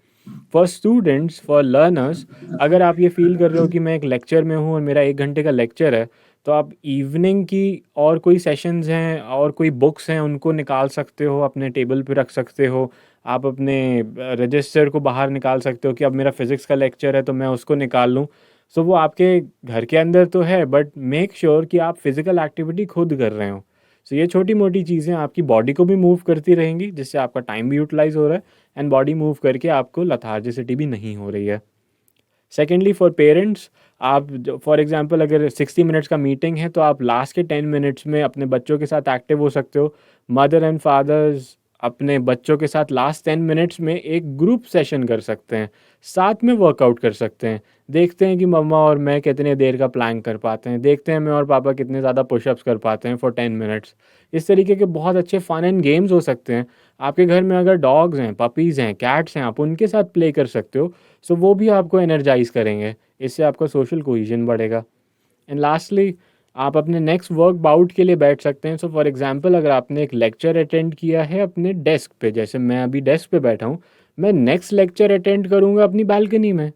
फॉर स्टूडेंट्स, फॉर लर्नर्स, अगर आप ये फील कर रहे हो कि मैं एक लेक्चर में हूँ और मेरा 1 घंटे का लेक्चर है, तो आप इवनिंग की और कोई सेशंस हैं और कोई बुक्स हैं उनको निकाल सकते हो, अपने टेबल पे रख सकते हो. आप अपने रजिस्टर को बाहर निकाल सकते हो कि अब मेरा फिज़िक्स का लेक्चर है तो मैं उसको निकाल लूँ. सो वो आपके घर के अंदर तो है, बट मेक श्योर कि आप फिज़िकल एक्टिविटी खुद कर रहे हो. सो ये छोटी मोटी चीज़ें आपकी बॉडी को भी मूव करती रहेंगी, जिससे आपका टाइम भी यूटिलाइज हो रहा है एंड बॉडी मूव करके आपको लथार्जिसिटी भी नहीं हो रही है. सेकेंडली, फॉर पेरेंट्स, आप फॉर एग्जांपल अगर 60 मिनट्स का मीटिंग है तो आप लास्ट के 10 मिनट्स में अपने बच्चों के साथ एक्टिव हो सकते हो. मदर एंड फादर्स अपने बच्चों के साथ लास्ट 10 मिनट्स में एक ग्रुप सेशन कर सकते हैं, साथ में वर्कआउट कर सकते हैं. देखते हैं कि मम्मा और मैं कितने देर का प्लैंक कर पाते हैं, देखते हैं मैं और पापा कितने ज़्यादा पुशअप्स कर पाते हैं फॉर 10 मिनट्स। इस तरीके के बहुत अच्छे फ़न एंड गेम्स हो सकते हैं। आपके घर में अगर डॉग्स हैं, पपीज़ हैं, कैट्स हैं, आप उनके साथ प्ले कर सकते हो। सो वो भी आपको एनर्जाइज़ करेंगे, इससे आपका सोशल कोहेजन बढ़ेगा। एंड लास्टली, आप अपने नेक्स्ट वर्क बाउट के लिए बैठ सकते हैं। सो फॉर एग्जांपल, अगर आपने एक लेक्चर अटेंड किया है अपने डेस्क पे, जैसे मैं अभी डेस्क पे बैठा हूँ, मैं नेक्स्ट लेक्चर अटेंड करूँगा अपनी बालकनी में।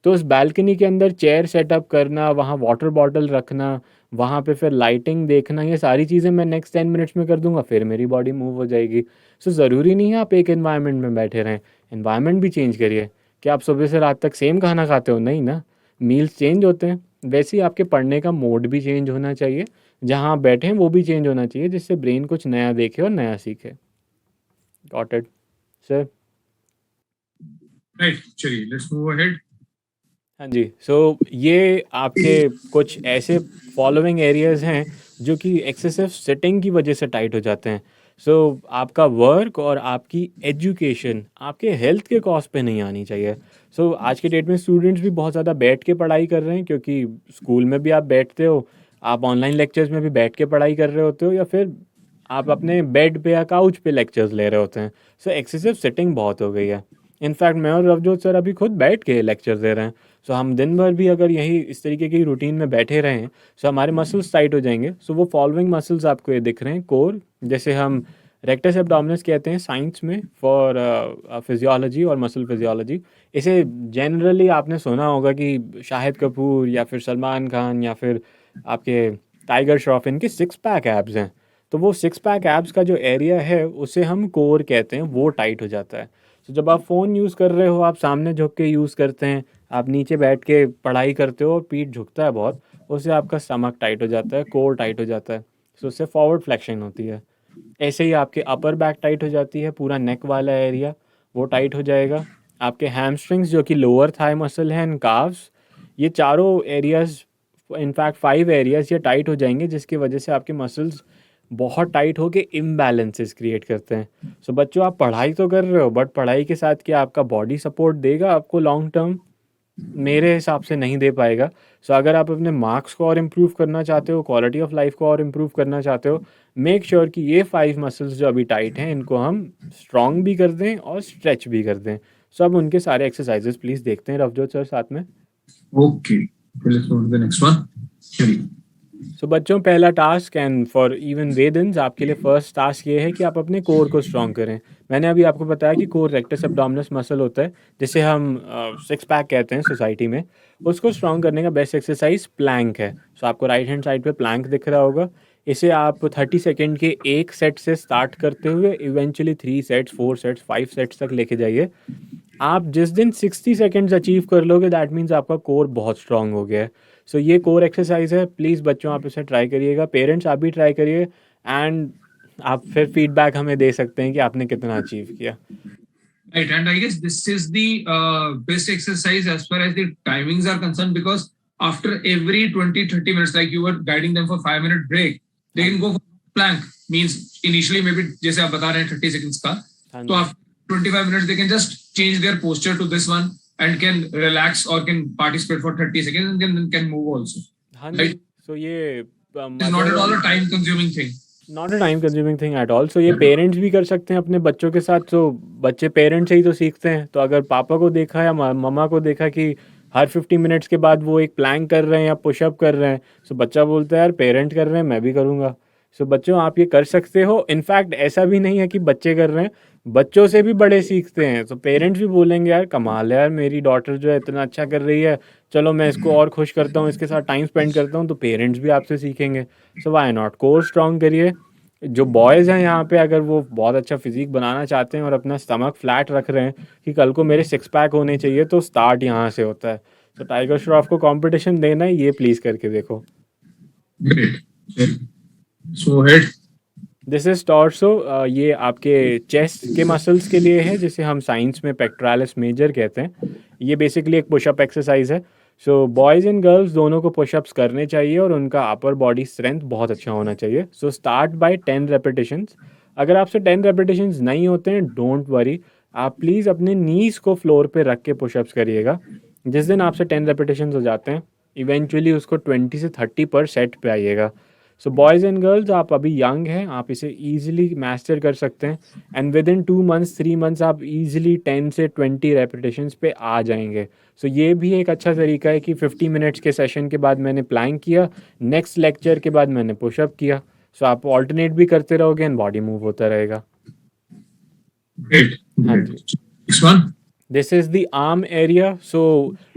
तो उस बालकनी के अंदर चेयर सेटअप करना, वहाँ वाटर बॉटल रखना, वहाँ पे फिर लाइटिंग देखना, ये सारी चीज़ें मैं नेक्स्ट 10 मिनट्स में कर दूंगा, फिर मेरी बॉडी मूव हो जाएगी। सो ज़रूरी नहीं है आप एक एनवायरनमेंट में बैठे रहें, एनवायरनमेंट भी चेंज करिए। क्या आप सुबह से रात तक सेम खाना खाते हो? नहीं ना, मील्स चेंज होते हैं। वैसे ही आपके पढ़ने का मोड भी चेंज होना चाहिए, जहाँ आप बैठे हैं वो भी चेंज होना चाहिए, जिससे ब्रेन कुछ नया देखे और नया सीखे। Got it sir? राइट, चलिए लेट्स मूव अहेड। हाँ जी। सो ये आपके कुछ ऐसे फॉलोइंग एरियाज़ हैं जो कि एक्सेसिव सिटिंग की वजह से टाइट हो जाते हैं। सो आपका वर्क और आपकी एजुकेशन आपके हेल्थ के कॉस्ट पे नहीं आनी चाहिए। सो आज के डेट में स्टूडेंट्स भी बहुत ज़्यादा बैठ के पढ़ाई कर रहे हैं, क्योंकि स्कूल में भी आप बैठते हो, आप ऑनलाइन लेक्चर्स में भी बैठ के पढ़ाई कर रहे होते हो, या फिर आप अपने बेड पे या काउच पे लेक्चर्स ले रहे होते हैं। सो एक्सेसिव सिटिंग बहुत हो गई है। इनफैक्ट मैं और रवजोत सर अभी खुद बैठ के लेक्चर दे रहे हैं। सो हम दिन भर भी अगर यही इस तरीके की रूटीन में बैठे रहें, सो हमारे मसल्स टाइट हो जाएंगे। सो वो फॉलोइंग मसल्स आपको ये दिख रहे हैं, कोर, जैसे हम रेक्टस एब्डोमिनस कहते हैं साइंस में फॉर फिजियोलॉजी और मसल फिजियोलॉजी। इसे जनरली आपने सुना होगा कि शाहिद कपूर या फिर सलमान खान या फिर आपके टाइगर श्रॉफ, इनके सिक्स पैक एब्स हैं। तो वो सिक्स पैक एब्स का जो एरिया है उसे हम कोर कहते हैं, वो टाइट हो जाता है। तो जब आप फ़ोन यूज़ कर रहे हो, आप सामने झुक के यूज़ करते हैं, आप नीचे बैठ के पढ़ाई करते हो और पीठ झुकता है बहुत, उससे आपका स्टमक टाइट हो जाता है, कोर टाइट हो जाता है। सो उससे फॉरवर्ड फ्लेक्शन होती है। ऐसे ही आपके अपर बैक टाइट हो जाती है, पूरा नेक वाला एरिया वो टाइट हो जाएगा। आपके हैमस्ट्रिंग्स जो कि लोअर थाई मसल हैं, एंड काव्स, ये चारों एरियाज, इनफैक्ट 5 एरियाज, ये टाइट हो जाएंगे, जिसकी वजह से आपके मसल्स बहुत टाइट होके इम्बैलेंसेस क्रिएट करते हैं। सो बच्चों, आप पढ़ाई तो कर रहे हो, बट पढ़ाई के साथ क्या आपका बॉडी सपोर्ट देगा आपको लॉन्ग टर्म? मेरे हिसाब से नहीं दे पाएगा। सो अगर आप अपने मार्क्स को और इम्प्रूव करना चाहते हो, क्वालिटी ऑफ लाइफ को और इम्प्रूव करना चाहते हो, मेक श्योर कि ये 5 मसल्स जो अभी टाइट हैं, इनको हम स्ट्रॉन्ग भी कर दें और स्ट्रेच भी कर दें। सो अब उनके सारे एक्सरसाइजेस प्लीज़ देखते हैं रवजोत सर साथ में। Okay, let's move to the next one. चलिए। सो बच्चों, पहला टास्क, एंड फॉर इवन वेदन्स, आपके लिए फर्स्ट टास्क ये है कि आप अपने कोर को स्ट्रॉन्ग करें। मैंने अभी आपको बताया कि कोर रेक्टस एब्डोमिनस मसल होता है, जिसे हम सिक्स पैक कहते हैं सोसाइटी में। उसको स्ट्रॉन्ग करने का बेस्ट एक्सरसाइज प्लैंक है। सो आपको राइट हैंड साइड पे प्लैंक दिख रहा होगा। इसे आप 30 सेकेंड के एक सेट से स्टार्ट करते हुए इवेंचुअली 3 सेट्स, 4 सेट्स, 5 सेट्स तक लेके जाइए। आप जिस दिन 60 सेकेंड्स अचीव कर लोगे, दैट मीन्स आपका कोर बहुत स्ट्रांग हो गया है। सो ये कोर एक्सरसाइज है, प्लीज़ बच्चों आप इसे ट्राई करिएगा, पेरेंट्स आप भी ट्राई करिए, एंड आप फिर फीडबैक हमें दे सकते हैं कि आपने कितना अचीव किया। Right, and I guess this is the best exercise as far as the timings are concerned, because after every 20-30 minutes, like you were guiding them for 5 minute break, they can go for plank. Means initially maybe जैसे आप बता रहे हैं 30 seconds का, हाँ तो जी। after 25 minutes they can just change their posture to this one and can relax or can participate for 30 seconds and then can move also. हाँ जी। Right? सो ये It's not at all a time consuming thing. Not a time consuming thing at all. So ये parents भी कर सकते हैं अपने बच्चों के साथ। तो बच्चे पेरेंट्स से ही तो सीखते हैं। तो अगर पापा को देखा या मम्मा को देखा कि हर 50 मिनट्स के बाद वो एक प्लैंक कर रहे हैं या पुशअप कर रहे हैं, सो बच्चा बोलता है यार पेरेंट कर रहे हैं, मैं भी करूँगा। सो बच्चों, आप ये कर सकते हो। इनफैक्ट ऐसा भी नहीं है कि बच्चे कर रहे हैं, बच्चों से भी बड़े सीखते हैं। तो पेरेंट्स भी बोलेंगे यार कमाल है यार, मेरी डॉटर जो है इतना अच्छा कर रही है, चलो मैं इसको और खुश करता हूँ, इसके साथ टाइम स्पेंड करता हूँ। तो पेरेंट्स भी आपसे सीखेंगे। सो वाई नॉट, कोर स्ट्रॉन्ग करिए। जो बॉयज़ हैं यहाँ पे, अगर वो बहुत अच्छा फिजिक बनाना चाहते हैं और अपना स्टमक फ्लैट रख रहे हैं कि कल को मेरे सिक्स पैक होने चाहिए, तो स्टार्ट यहाँ से होता है। तो टाइगर श्रॉफ को कंपटीशन देना है, ये प्लीज़ करके देखो। Great. So head. This is torso. ये आपके चेस्ट के मसल्स के लिए है, जिसे हम साइंस में पेक्टोरालिस मेजर कहते हैं। ये बेसिकली एक पुशअप एक्सरसाइज है। सो बॉयज़ एंड गर्ल्स दोनों को पुशअप्स करने चाहिए और उनका अपर बॉडी स्ट्रेंथ बहुत अच्छा होना चाहिए। So start by 10 repetitions. अगर आपसे 10 रेपिटेशंस नहीं होते हैं, डोंट वरी, आप प्लीज़ अपने नीज़ को फ्लोर पे रख के पुशअप्स करिएगा। जिस दिन आपसे 10 रेपिटेशंस हो जाते हैं, इवेंचुअली उसको 20 से 30 पर सेट पे आइएगा. सो बॉयज़ एंड गर्ल्स, आप अभी यंग हैं, आप इसे ईजिली मास्टर कर सकते हैं. And with in 2 months 3 months आप ईजिली 10 से 20 रेपिटेशंस पे आ जाएंगे. सो ये भी एक अच्छा तरीका है कि 50 मिनट्स के सेशन के बाद मैंने प्लैंक किया, नेक्स्ट लेक्चर के बाद मैंने पुशअप किया. सो आप ऑल्टरनेट भी करते रहोगे एंड बॉडी मूव होता रहेगा. Great. हाँ Great. जी. Next one. This is the arm area. So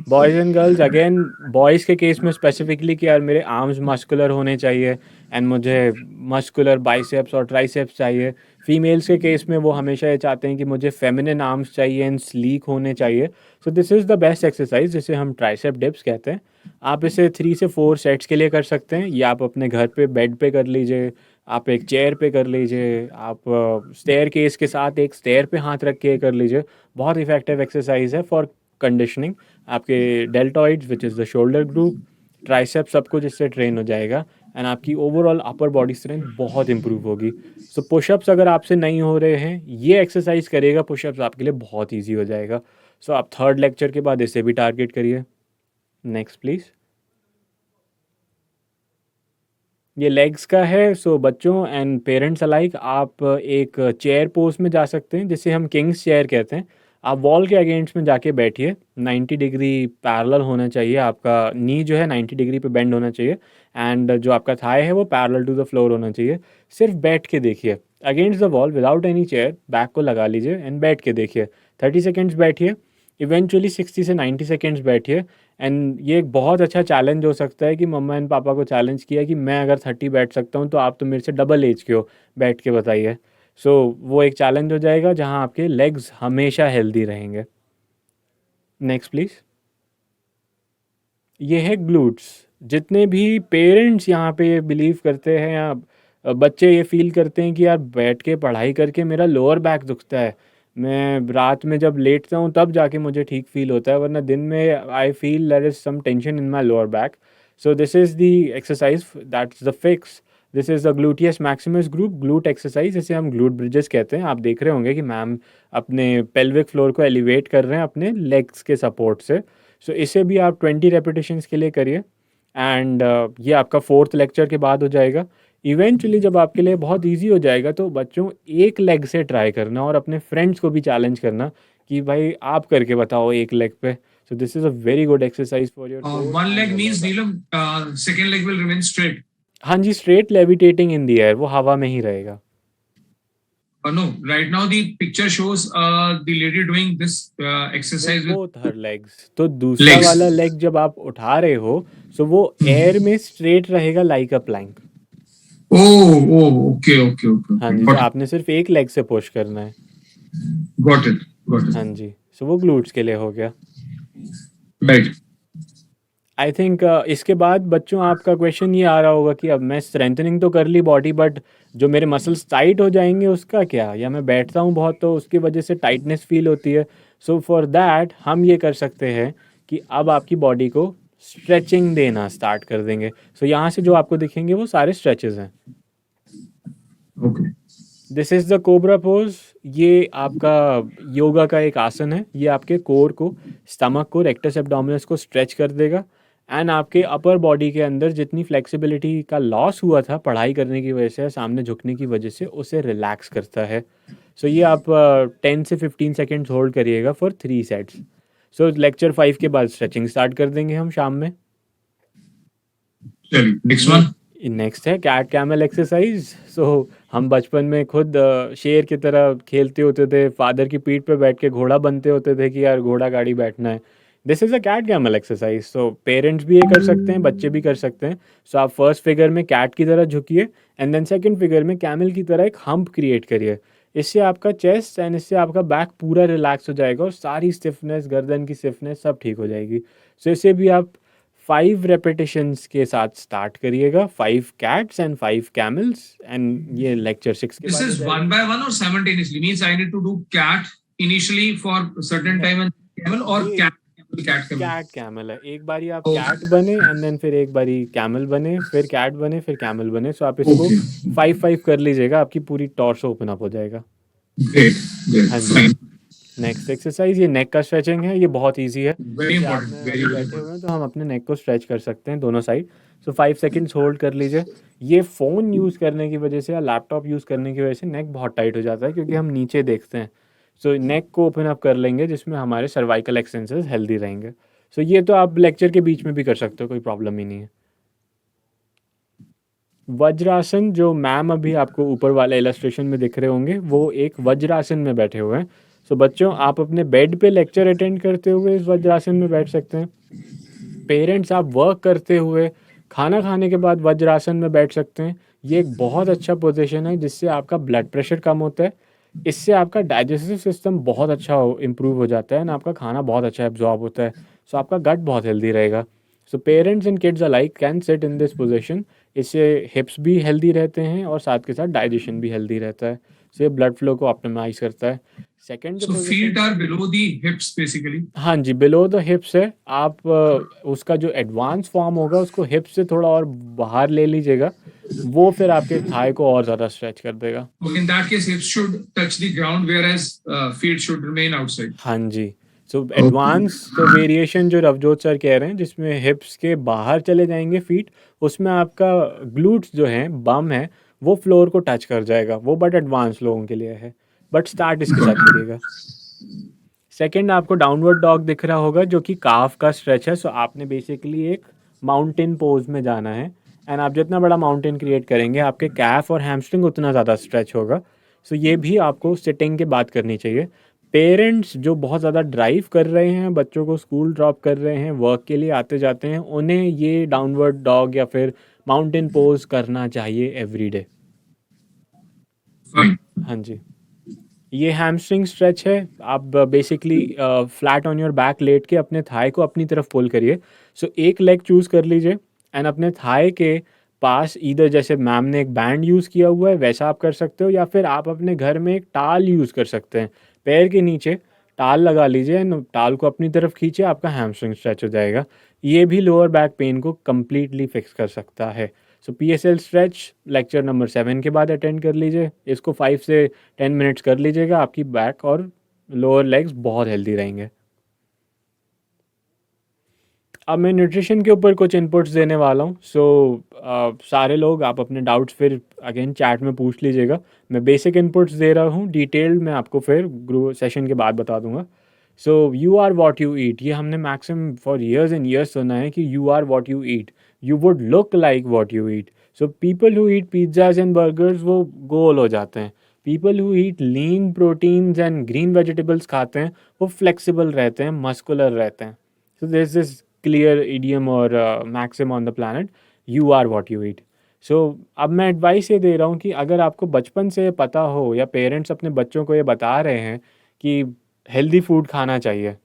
boys and girls, again boys के केस में स्पेसिफिकली कि यार मेरे आर्म्स मस्कुलर होने चाहिए एंड मुझे मस्कुलर बाइसेप्स और ट्राइसेप्स चाहिए. फीमेल्स के केस में वो हमेशा ये चाहते हैं कि मुझे फेमिनिन आर्म्स चाहिए एंड स्लीक होने चाहिए. So this is the best exercise, जिसे हम ट्राइसेप डिप्स कहते हैं. आप इसे 3 से 4 सेट्स के लिए कर सकते हैं, या आप अपने घर पे बेड पे कर लीजिए, आप एक चेयर पे कर लीजिए, आप स्टेयर केस के साथ एक स्टेयर पे हाथ रख के कर लीजिए. बहुत इफेक्टिव एक्सरसाइज है फॉर कंडीशनिंग. आपके डेल्टॉइड्स विच is the shoulder group, tricep, सब कुछ इससे ट्रेन हो जाएगा एंड आपकी ओवरऑल अपर बॉडी स्ट्रेंथ बहुत इंप्रूव होगी. सो पुशअप्स अगर आपसे नहीं हो रहे हैं, ये एक्सरसाइज करिएगा, पुशअप्स आपके लिए बहुत ईजी हो जाएगा. सो आप थर्ड लेक्चर के बाद इसे भी टारगेट करिए. Next please. ये लेग्स का है. सो बच्चों एंड पेरेंट्स अलाइक, आप एक चेयर पोज में जा सकते हैं, जिसे हम किंग्स चेयर कहते हैं. आप वॉल के अगेंस्ट में जाके बैठिए. 90 डिग्री पैरेलल होना चाहिए, आपका नी जो है 90 डिग्री पे बेंड होना चाहिए एंड जो आपका थाई है वो पैरेलल टू द फ्लोर होना चाहिए. सिर्फ बैठ के देखिए against the wall without any chair. Back को लगा लीजिए एंड बैठ के देखिए. 30 सेकेंड्स बैठिए, इवेंचुअली 60 से 90 सेकेंड्स बैठिए. एंड ये एक बहुत अच्छा चैलेंज हो सकता है कि मम्मा एंड पापा को चैलेंज किया कि मैं अगर 30 बैठ सकता हूँ तो आप तो मेरे से डबल एज के हो, बैठ के बताइए. सो वो एक चैलेंज हो जाएगा जहाँ आपके लेग्स हमेशा हेल्दी रहेंगे. Next please. ये है ग्लूट्स. जितने भी पेरेंट्स यहाँ पे ये बिलीव करते हैं, या बच्चे ये फील करते हैं कि यार बैठ के पढ़ाई करके मेरा लोअर बैक दुखता है, मैं रात में जब लेटता हूँ तब जाके मुझे ठीक फील होता है, वरना दिन में I feel there is some tension in my lower back. So this is the exercise, that's the fix. This is the gluteus maximus group glute exercise, जिसे हम ग्लूट ब्रिजेस कहते हैं. आप देख रहे होंगे कि मैम अपने पेल्विक फ्लोर को एलिवेट कर रहे हैं अपने लेग्स के सपोर्ट से. सो इसे भी आप 20 रेपिटेशंस के लिए करिए एंड ये आपका फोर्थ लेक्चर के बाद हो जाएगा. इवेंचुअली जब आपके लिए बहुत इजी हो जाएगा तो बच्चों एक लेग से ट्राई करना और अपने फ्रेंड्स को भी चैलेंज करना कि भाई आप करके बताओ एक लेग पे. सो this is a very good exercise for your One leg means Neelam, second leg will remain straight. हाँ जी, straight levitating in the air, वो हवा में ही रहेगा. No, right now the picture shows the lady doing this exercise with both her legs. तो दूसरा legs. वाला leg जब आप उठा रहे हो, सो वो एयर में स्ट्रेट रहेगा like a plank. Oh, okay. हाँ जी, तो आपने सिर्फ एक लेग से पुश करना है. Got it. हाँ जी, सो वो ग्लूट्स के लिए हो गया. Right. आई थिंक इसके बाद बच्चों आपका क्वेश्चन ये आ रहा होगा कि अब मैं स्ट्रेंथनिंग तो कर ली बॉडी, बट जो मेरे मसल्स टाइट हो जाएंगे उसका क्या, या मैं बैठता हूँ बहुत तो उसकी वजह से टाइटनेस फील होती है. सो फॉर दैट हम ये कर सकते हैं कि अब आपकी बॉडी को स्ट्रेचिंग देना स्टार्ट कर देंगे. सो यहाँ से जो आपको दिखेंगे वो सारे स्ट्रेचेस हैं. Okay. This is the cobra pose. ये आपका योगा का एक आसन है. ये आपके कोर को, स्टमक को, रेक्टस एब्डोमिनस को स्ट्रेच कर देगा एंड आपके अपर बॉडी के अंदर जितनी फ्लेक्सिबिलिटी का लॉस हुआ था पढ़ाई करने की वजह से, सामने झुकने की वजह से, उसे रिलैक्स करता है. सो ये आप 10 से 15 सेकेंड्स होल्ड करिएगा फॉर 3 सेट्स. सो लेक्चर 5 के बाद स्ट्रेचिंग स्टार्ट कर देंगे हम शाम में. चलिए नेक्स्ट वन. नेक्स्ट है कैट कैमल एक्सरसाइज. सो हम बचपन में खुद शेर की तरह खेलते होते थे, फादर की पीठ पे बैठ के घोड़ा बनते होते थे कि यार घोड़ा गाड़ी बैठना है. This is a cat camel exercise. So parents भी ये कर सकते हैं, बच्चे भी कर सकते हैं. सो आप फर्स्ट फिगर में कैट की तरह झुकिए एंड देन सेकंड फिगर में कैमल की तरह एक हम्प क्रिएट करिए. इससे आपका चेस्ट एंड इससे आपका बैक पूरा रिलैक्स हो जाएगा और सारी स्टिफनेस, गर्दन की स्टिफनेस सब ठीक हो जाएगी. सो इसे भी आप 5 रेपिटेशंस के साथ स्टार्ट करिएगा. 5 कैट्स एंड 5 कैमल्स. एंड ये लेक्चर 6 के This बाद is one by one or simultaneously? Means I need to do cat initially for certain time and camel or cat camel. Cat camel है. एक बारी आप कैट बने and then फिर एक बारी कैमल बने, फिर कैट बने, फिर कैमल बने. सो आप इसको 5-5 कर लीजिएगा, आपकी पूरी टॉर्सो ओपन अप हो जाएगा. Great. हाँ जी. नेक्स्ट एक्सरसाइज ये नेक का स्ट्रेचिंग है, ये बहुत इजी है। वेरी जैसे इंपॉर्टेंट, आपने वेरी अभी वेरी बैठे हुए हैं इंपॉर्टेंट। तो हम अपने नेक को स्ट्रेच कर सकते हैं दोनों साइड। सो 5 सेकेंड्स होल्ड कर लीजिए। ये फ़ोन यूज़ करने की वजह से या लैपटॉप यूज़ करने की वजह से नेक बहुत टाइट हो जाता है, क्योंकि हम नीचे देखते हैं। सो नेक को ओपन अप कर लेंगे, जिसमें हमारे सर्वाइकल एक्सटेंसर्स हेल्दी रहेंगे। सो ये तो आप लेक्चर के बीच में भी कर सकते हो, कोई प्रॉब्लम ही नहीं है। वज्रासन जो मैम अभी आपको ऊपर वाले इलस्ट्रेशन में दिख रहे होंगे, वो एक वज्रासन में बैठे हुए हैं। सो बच्चों, आप अपने बेड पे लेक्चर अटेंड करते हुए इस वज्रासन में बैठ सकते हैं। पेरेंट्स, आप वर्क करते हुए खाना खाने के बाद वज्रासन में बैठ सकते हैं। ये एक बहुत अच्छा पोजीशन है, जिससे आपका ब्लड प्रेशर कम होता है। इससे आपका डाइजेस्टिव सिस्टम बहुत अच्छा इम्प्रूव हो जाता है ना, आपका खाना बहुत अच्छा एब्जॉर्ब होता है। सो आपका गट बहुत हेल्दी रहेगा। So parents and kids alike can sit in this position. इससे हिप्स भी हेल्दी रहते हैं और साथ के साथ डाइजेशन भी हेल्दी रहता है। सो ये ब्लड फ्लो को ऑप्टिमाइज करता है। सेकेंड जो So पोजीशन feet are है, below the hips basically. हाँ जी, बिलो द हिप्स है। आप उसका जो एडवांस फॉर्म होगा उसको हिप से थोड़ा और बाहर ले लीजिएगा, वो फिर आपके थाई को और ज़्यादा स्ट्रेच कर देगा। So in that case, hips should touch the ground, whereas feet should remain outside. हाँ जी। सो Okay. एडवांस तो वेरिएशन जो रवजोत सर कह रहे हैं, जिसमें हिप्स के बाहर चले जाएंगे फीट, उसमें आपका ग्लूट्स जो हैं, बम है, वो फ्लोर को टच कर जाएगा। वो बट एडवांस लोगों के लिए है, बट स्टार्ट इसके साथ करिएगा। सेकंड, आपको डाउनवर्ड डॉग दिख रहा होगा, जो कि काफ का स्ट्रेच है। सो आपने बेसिकली एक माउंटेन पोज में जाना है, एंड आप जितना बड़ा माउंटेन क्रिएट करेंगे, आपके कैफ और हैमस्ट्रिंग उतना ज़्यादा स्ट्रेच होगा। सो ये भी आपको सिटिंग के बाद करनी चाहिए। पेरेंट्स जो बहुत ज़्यादा ड्राइव कर रहे हैं, बच्चों को स्कूल ड्रॉप कर रहे हैं, वर्क के लिए आते जाते हैं, उन्हें ये डाउनवर्ड डॉग या फिर माउंटेन पोज करना चाहिए एवरी डे। Fine. हाँ जी। ये हैमस्ट्रिंग स्ट्रेच है। आप basically flat on your back लेट के अपने थाई को अपनी तरफ पुल करिए। सो एक लेग चूज़ कर लीजिए, एंड अपने थाई के पास इधर, जैसे मैम ने एक बैंड यूज़ किया हुआ है वैसा आप कर सकते हो, या फिर आप अपने घर में एक टाल यूज़ कर सकते हैं। पैर के नीचे टाल लगा लीजिए, एंड टाल को अपनी तरफ खींचिए, आपका हैमस्ट्रिंग स्ट्रेच हो जाएगा। ये भी लोअर बैक पेन को कम्प्लीटली फिक्स कर सकता है। सो PSL स्ट्रेच लेक्चर नंबर 7 के बाद अटेंड कर लीजिए। इसको 5 से 10 मिनट्स कर लीजिएगा, आपकी बैक और लोअर लेग्स बहुत हेल्दी रहेंगे। अब मैं न्यूट्रिशन के ऊपर कुछ इनपुट्स देने वाला हूँ। सारे लोग आप अपने डाउट्स फिर अगेन चैट में पूछ लीजिएगा। मैं बेसिक इनपुट्स दे रहा हूँ, डिटेल्ड मैं आपको फिर ग्रुप सेशन के बाद बता दूंगा। You are what you eat, ये हमने maximum for years and years सुना है कि you are what you eat, you would look like what you eat. So people who eat pizzas and burgers वो गोल हो जाते हैं। People who eat lean proteins and green vegetables खाते हैं, वो फ्लेक्सिबल रहते हैं, मस्कुलर रहते हैं। So there's this clear idiom or maxim on the planet, you are what you eat. So अब मैं एडवाइस ये दे रहा हूँ कि अगर आपको बचपन से पता हो, या पेरेंट्स अपने बच्चों को ये बता रहे हैं कि हेल्दी फूड खाना चाहिए,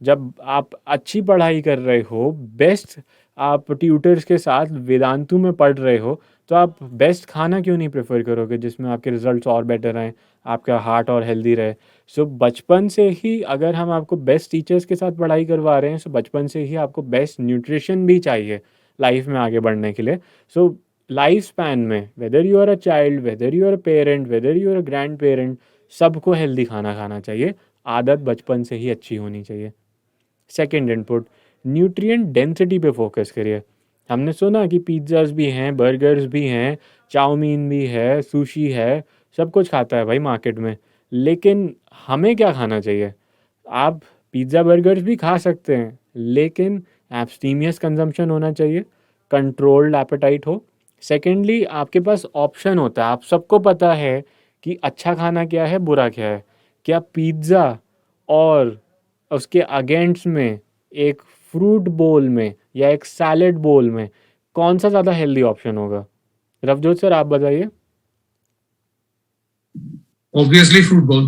जब आप अच्छी पढ़ाई कर रहे हो, बेस्ट आप ट्यूटर्स के साथ वेदांतु में पढ़ रहे हो, तो आप बेस्ट खाना क्यों नहीं प्रेफर करोगे, जिसमें आपके रिजल्ट्स और बेटर आएँ, आपका हार्ट और हेल्दी रहे। बचपन से ही अगर हम आपको बेस्ट टीचर्स के साथ पढ़ाई करवा रहे हैं, बचपन से ही आपको बेस्ट न्यूट्रिशन भी चाहिए लाइफ में आगे बढ़ने के लिए। लाइफ स्पैन में, whether you are a child, whether you are a parent, whether you are a grand parent, सबको हेल्दी खाना खाना चाहिए। आदत बचपन से ही अच्छी होनी चाहिए। सेकेंड इनपुट, न्यूट्रिएंट डेंसिटी पे फोकस करिए। हमने सुना कि पिज्ज़ाज भी हैं, बर्गर्स भी हैं, चाउमीन भी है, सुशी है, सब कुछ खाता है भाई मार्केट में। लेकिन हमें क्या खाना चाहिए? आप पिज़्ज़ा बर्गर्स भी खा सकते हैं, लेकिन एब्स्टीमियस कंजम्पशन होना चाहिए, कंट्रोल्ड एपेटाइट हो। सेकेंडली, आपके पास ऑप्शन होता है, आप सबको पता है कि अच्छा खाना क्या है, बुरा क्या है। क्या पिज़्ज़ा और उसके अगेंस्ट में एक फ्रूट बोल में या एक सैलेड बोल में कौन सा ज़्यादा हेल्दी ऑप्शन होगा? रवजोत सर, आप बताइए। Obviously, fruit bowl.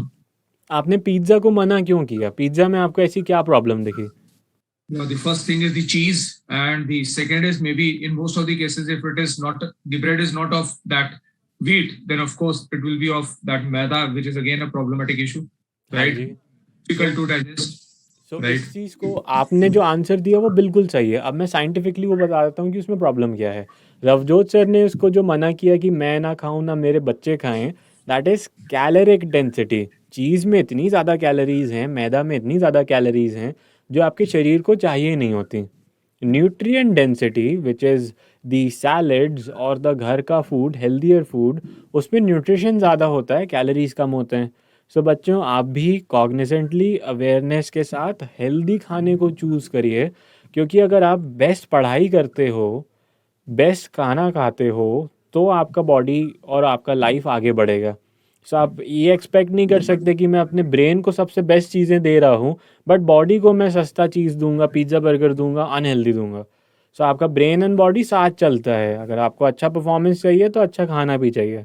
आपने पिज्ज़ा को मना क्यों किया? पिज्ज़ा में आपको ऐसी क्या प्रॉब्लम दिखी? You know, the first thing is the cheese, and the second is maybe in most of the cases, if it is not the bread is not of that wheat, then of course it will be of that maida, which is again a problematic issue, हाँ right? Ji. Difficult to digest, right? इस चीज़ को आपने जो answer दिया वो बिल्कुल सही है। अब मैं साइंटिफिकली वो बता देता हूँ कि उसमें प्रॉब्लम क्या है। रवजोत सर ने उसको जो मना किया कि मैं ना खाऊं ना मेरे बच्चे खाएं, दैट इज़ कैलोरिक डेंसिटी। चीज़ में इतनी ज़्यादा कैलोरीज हैं, मैदा में इतनी ज़्यादा कैलोरीज हैं जो आपके शरीर को चाहिए नहीं होती। Nutrient density which is the salads और द घर का फूड, हेल्दियर फूड, उसमें न्यूट्रिशन ज़्यादा होता है, कैलोरीज कम होते हैं। सो बच्चों, आप भी कॉग्निजेंटली अवेयरनेस के साथ हेल्दी खाने को चूज़ करिए, क्योंकि अगर आप बेस्ट पढ़ाई करते हो, बेस्ट खाना खाते हो, तो आपका बॉडी और आपका लाइफ आगे बढ़ेगा। सो आप ये एक्सपेक्ट नहीं कर सकते कि मैं अपने ब्रेन को सबसे बेस्ट चीज़ें दे रहा हूँ, बट बॉडी को मैं सस्ता चीज़ दूंगा, पिज़्ज़ा बर्गर दूंगा, अनहेल्दी दूंगा। सो आपका ब्रेन एंड बॉडी साथ चलता है। अगर आपको अच्छा परफॉर्मेंस चाहिए तो अच्छा खाना भी चाहिए।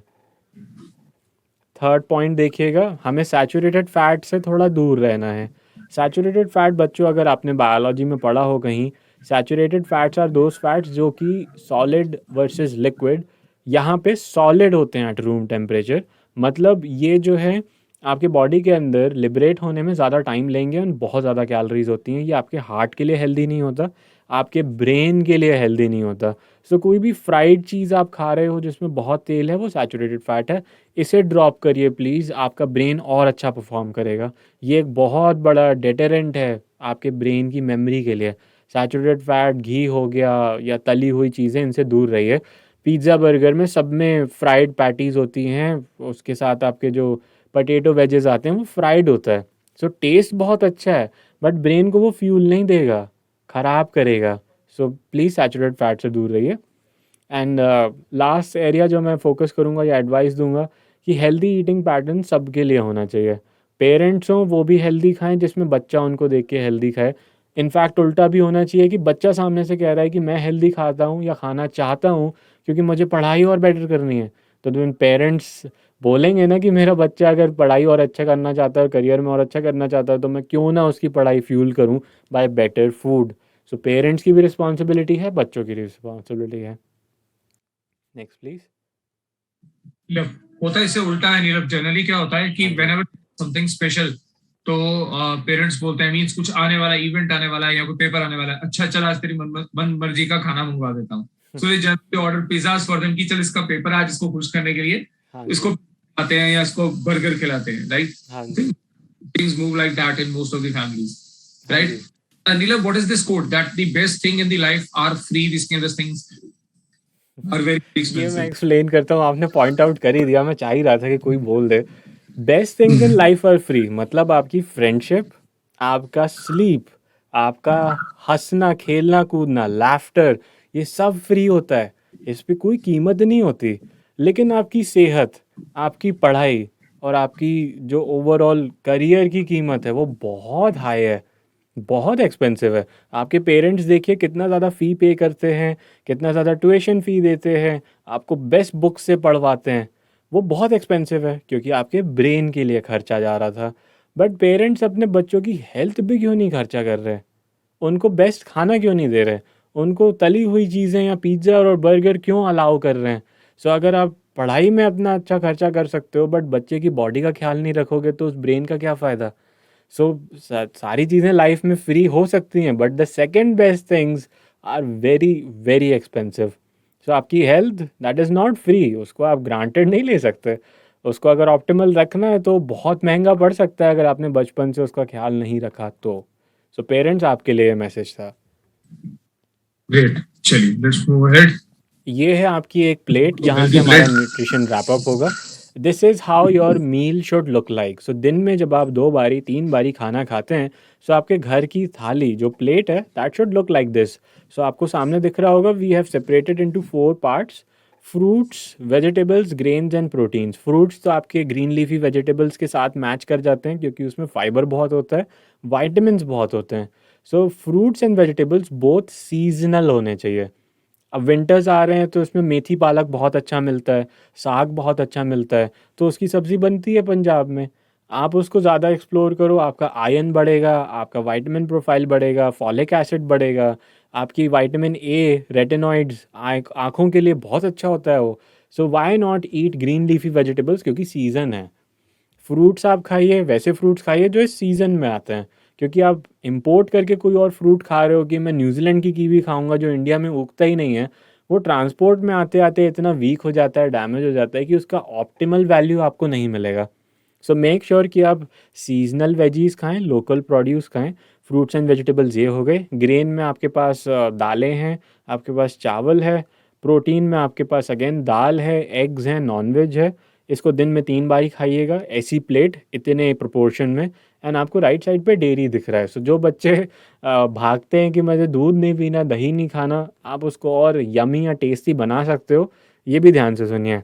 थर्ड पॉइंट देखिएगा, हमें सैचुरेटेड फैट से थोड़ा दूर रहना है। सैचुरेटेड फैट बच्चों, अगर आपने बायोलॉजी में पढ़ा हो कहीं, saturated fats are those fats जो कि सॉलिड वर्सेस लिक्विड, यहाँ पे सॉलिड होते हैं एट रूम टेम्परेचर। मतलब ये जो है आपके बॉडी के अंदर लिबरेट होने में ज़्यादा टाइम लेंगे और बहुत ज़्यादा कैलोरीज होती हैं। ये आपके हार्ट के लिए हेल्दी नहीं होता, आपके ब्रेन के लिए हेल्दी नहीं होता। सो कोई भी फ्राइड चीज़ आप खा रहे हो जिसमें बहुत तेल है, वो सैचुरेटेड फैट है। इसे ड्रॉप करिए प्लीज़, आपका ब्रेन और अच्छा परफॉर्म करेगा। ये एक बहुत बड़ा डेटरेंट है आपके ब्रेन की मेमोरी के लिए। सैचुरेटेड फैट, घी हो गया या तली हुई चीज़ें, इनसे दूर रहिए। पिज़्ज़ा बर्गर में सब में फ्राइड पैटीज़ होती हैं, उसके साथ आपके जो पटेटो वेजेस आते हैं वो फ्राइड होता है। सो टेस्ट बहुत अच्छा है, बट ब्रेन को वो फ्यूल नहीं देगा, ख़राब करेगा। सो प्लीज़ सैचुरेटेड फैट से दूर रहिए। एंड लास्ट एरिया जो मैं फोकस करूँगा या एडवाइस दूंगा कि हेल्दी ईटिंग पैटर्न सबके लिए होना चाहिए। पेरेंट्स हों वो भी हेल्दी खाएं, जिसमें बच्चा उनको देख के हेल्दी खाए। इनफैक्ट उल्टा भी होना चाहिए कि बच्चा सामने से कह रहा है कि मैं हेल्दी खाता हूँ या खाना चाहता हूँ क्योंकि मुझे पढ़ाई और बेटर करनी है। तो पेरेंट्स बोलेंगे ना कि मेरा बच्चा अगर पढ़ाई और अच्छा करना चाहता है, करियर में और अच्छा करना चाहता है, तो मैं क्यों ना उसकी पढ़ाई फ्यूल करूँ by better food. So parents की भी रिस्पॉन्सिबिलिटी है, बच्चों की रिस्पॉन्सिबिलिटी है। Next please. नीरव, होता है इससे उल्टा है नीरव। जनरली क्या होता है कि व्हेनेवर समथिंग स्पेशल, तो पेरेंट्स बोलते हैं, मीन्स कुछ आने वाला, इवेंट आने वाला है या कोई पेपर आने वाला है, अच्छा चल आज तेरी मन मर्जी का खाना मंगवा देता हूँ। So they generally order pizzas for them कि चल इसका पेपर आज इसको खुश करने के लिए हाँ इसको जी। आते हैं या इसको बर्गर खिलाते हैं, राइट? हाँ जी। Things move like that in most of the families, हाँ right? Ji. Neelav, what is this quote that the best thing in the life are free, these kind of things are very ये मैं expensive? Explain करता हूँ, आपने point out कर ही दिया, मैं चाह ही रहा था कि कोई बोल दे। Best things in life are free, मतलब आपकी फ्रेंडशिप, आपका स्लीप, आपका हंसना खेलना कूदना, लाफ्टर, ये सब फ्री होता है। इस पे कोई कीमत नहीं होती। लेकिन आपकी सेहत, आपकी पढ़ाई और आपकी जो ओवरऑल करियर की कीमत है वो बहुत हाई है, बहुत एक्सपेंसिव है। आपके पेरेंट्स देखिए कितना ज़्यादा फ़ी पे करते हैं, कितना ज़्यादा ट्यूशन फ़ी देते हैं, आपको बेस्ट बुक से पढ़वाते हैं। वो बहुत एक्सपेंसिव है क्योंकि आपके ब्रेन के लिए खर्चा जा रहा था। बट पेरेंट्स अपने बच्चों की हेल्थ भी क्यों नहीं खर्चा कर रहे? उनको बेस्ट खाना क्यों नहीं दे रहे? उनको तली हुई चीज़ें या पिज़्ज़ा और बर्गर क्यों अलाउ कर रहे हैं? सो अगर आप पढ़ाई में अपना अच्छा खर्चा कर सकते हो बट बच्चे की बॉडी का ख्याल नहीं रखोगे तो उस ब्रेन का क्या फ़ायदा? सो सारी चीज़ें लाइफ में फ्री हो सकती हैं, but the second best things are very very expensive. So आपकी health that is not free, उसको आप ग्रांटेड नहीं ले सकते। उसको अगर ऑप्टिमल रखना है तो बहुत महंगा पड़ सकता है अगर आपने बचपन से उसका ख्याल नहीं रखा तो। सो पेरेंट्स, आपके लिए मैसेज था। Great. चलिए, let's move ahead. ये है आपकी एक प्लेट, यहाँ से Healthy हमारा plate. न्यूट्रिशन रैप अप होगा। This is how your meal should look like. So दिन में जब आप 2 बारी 3 बारी खाना खाते हैं, सो आपके घर की थाली जो प्लेट है that should look like this. So आपको सामने दिख रहा होगा, we have separated into 4 parts: fruits, vegetables, grains and proteins. Fruits तो आपके ग्रीन लीफी वेजिटेबल्स के साथ मैच कर जाते हैं क्योंकि उसमें फाइबर बहुत होता है, वाइटामिन बहुत होते हैं। सो fruits and vegetables both seasonal होने चाहिए। अब विंटर्स आ रहे हैं तो इसमें मेथी पालक बहुत अच्छा मिलता है, साग बहुत अच्छा मिलता है, तो उसकी सब्ज़ी बनती है पंजाब में। आप उसको ज़्यादा एक्सप्लोर करो, आपका आयरन बढ़ेगा, आपका विटामिन प्रोफाइल बढ़ेगा, फॉलिक एसिड बढ़ेगा, आपकी विटामिन ए, रेटिनॉइड्स, आँखों के लिए बहुत अच्छा होता है वो। So why not eat green leafy vegetables, क्योंकि सीज़न है। फ्रूट्स आप खाइए, वैसे फ्रूट्स खाइए जो इस सीज़न में आते हैं, क्योंकि आप इंपोर्ट करके कोई और फ्रूट खा रहे हो कि मैं न्यूजीलैंड की कीवी खाऊंगा जो इंडिया में उगता ही नहीं है, वो ट्रांसपोर्ट में आते आते इतना वीक हो जाता है, डैमेज हो जाता है कि उसका ऑप्टिमल वैल्यू आपको नहीं मिलेगा। सो मेक श्योर कि आप सीजनल वेजीज खाएं, लोकल प्रोड्यूस खाएं, फ्रूट्स एंड वेजिटेबल्स ये हो गए। ग्रेन में आपके पास दालें हैं, आपके पास चावल है। प्रोटीन में आपके पास अगेन दाल है, एग्स हैं, नॉनवेज है। इसको दिन में 3 बार ही खाइएगा, ऐसी प्लेट, इतने प्रोपोर्शन में। एंड आपको राइट साइड पे डेयरी दिख रहा है। सो जो बच्चे भागते हैं कि मुझे दूध नहीं पीना, दही नहीं खाना, आप उसको और यमी या टेस्टी बना सकते हो। ये भी ध्यान से सुनिए।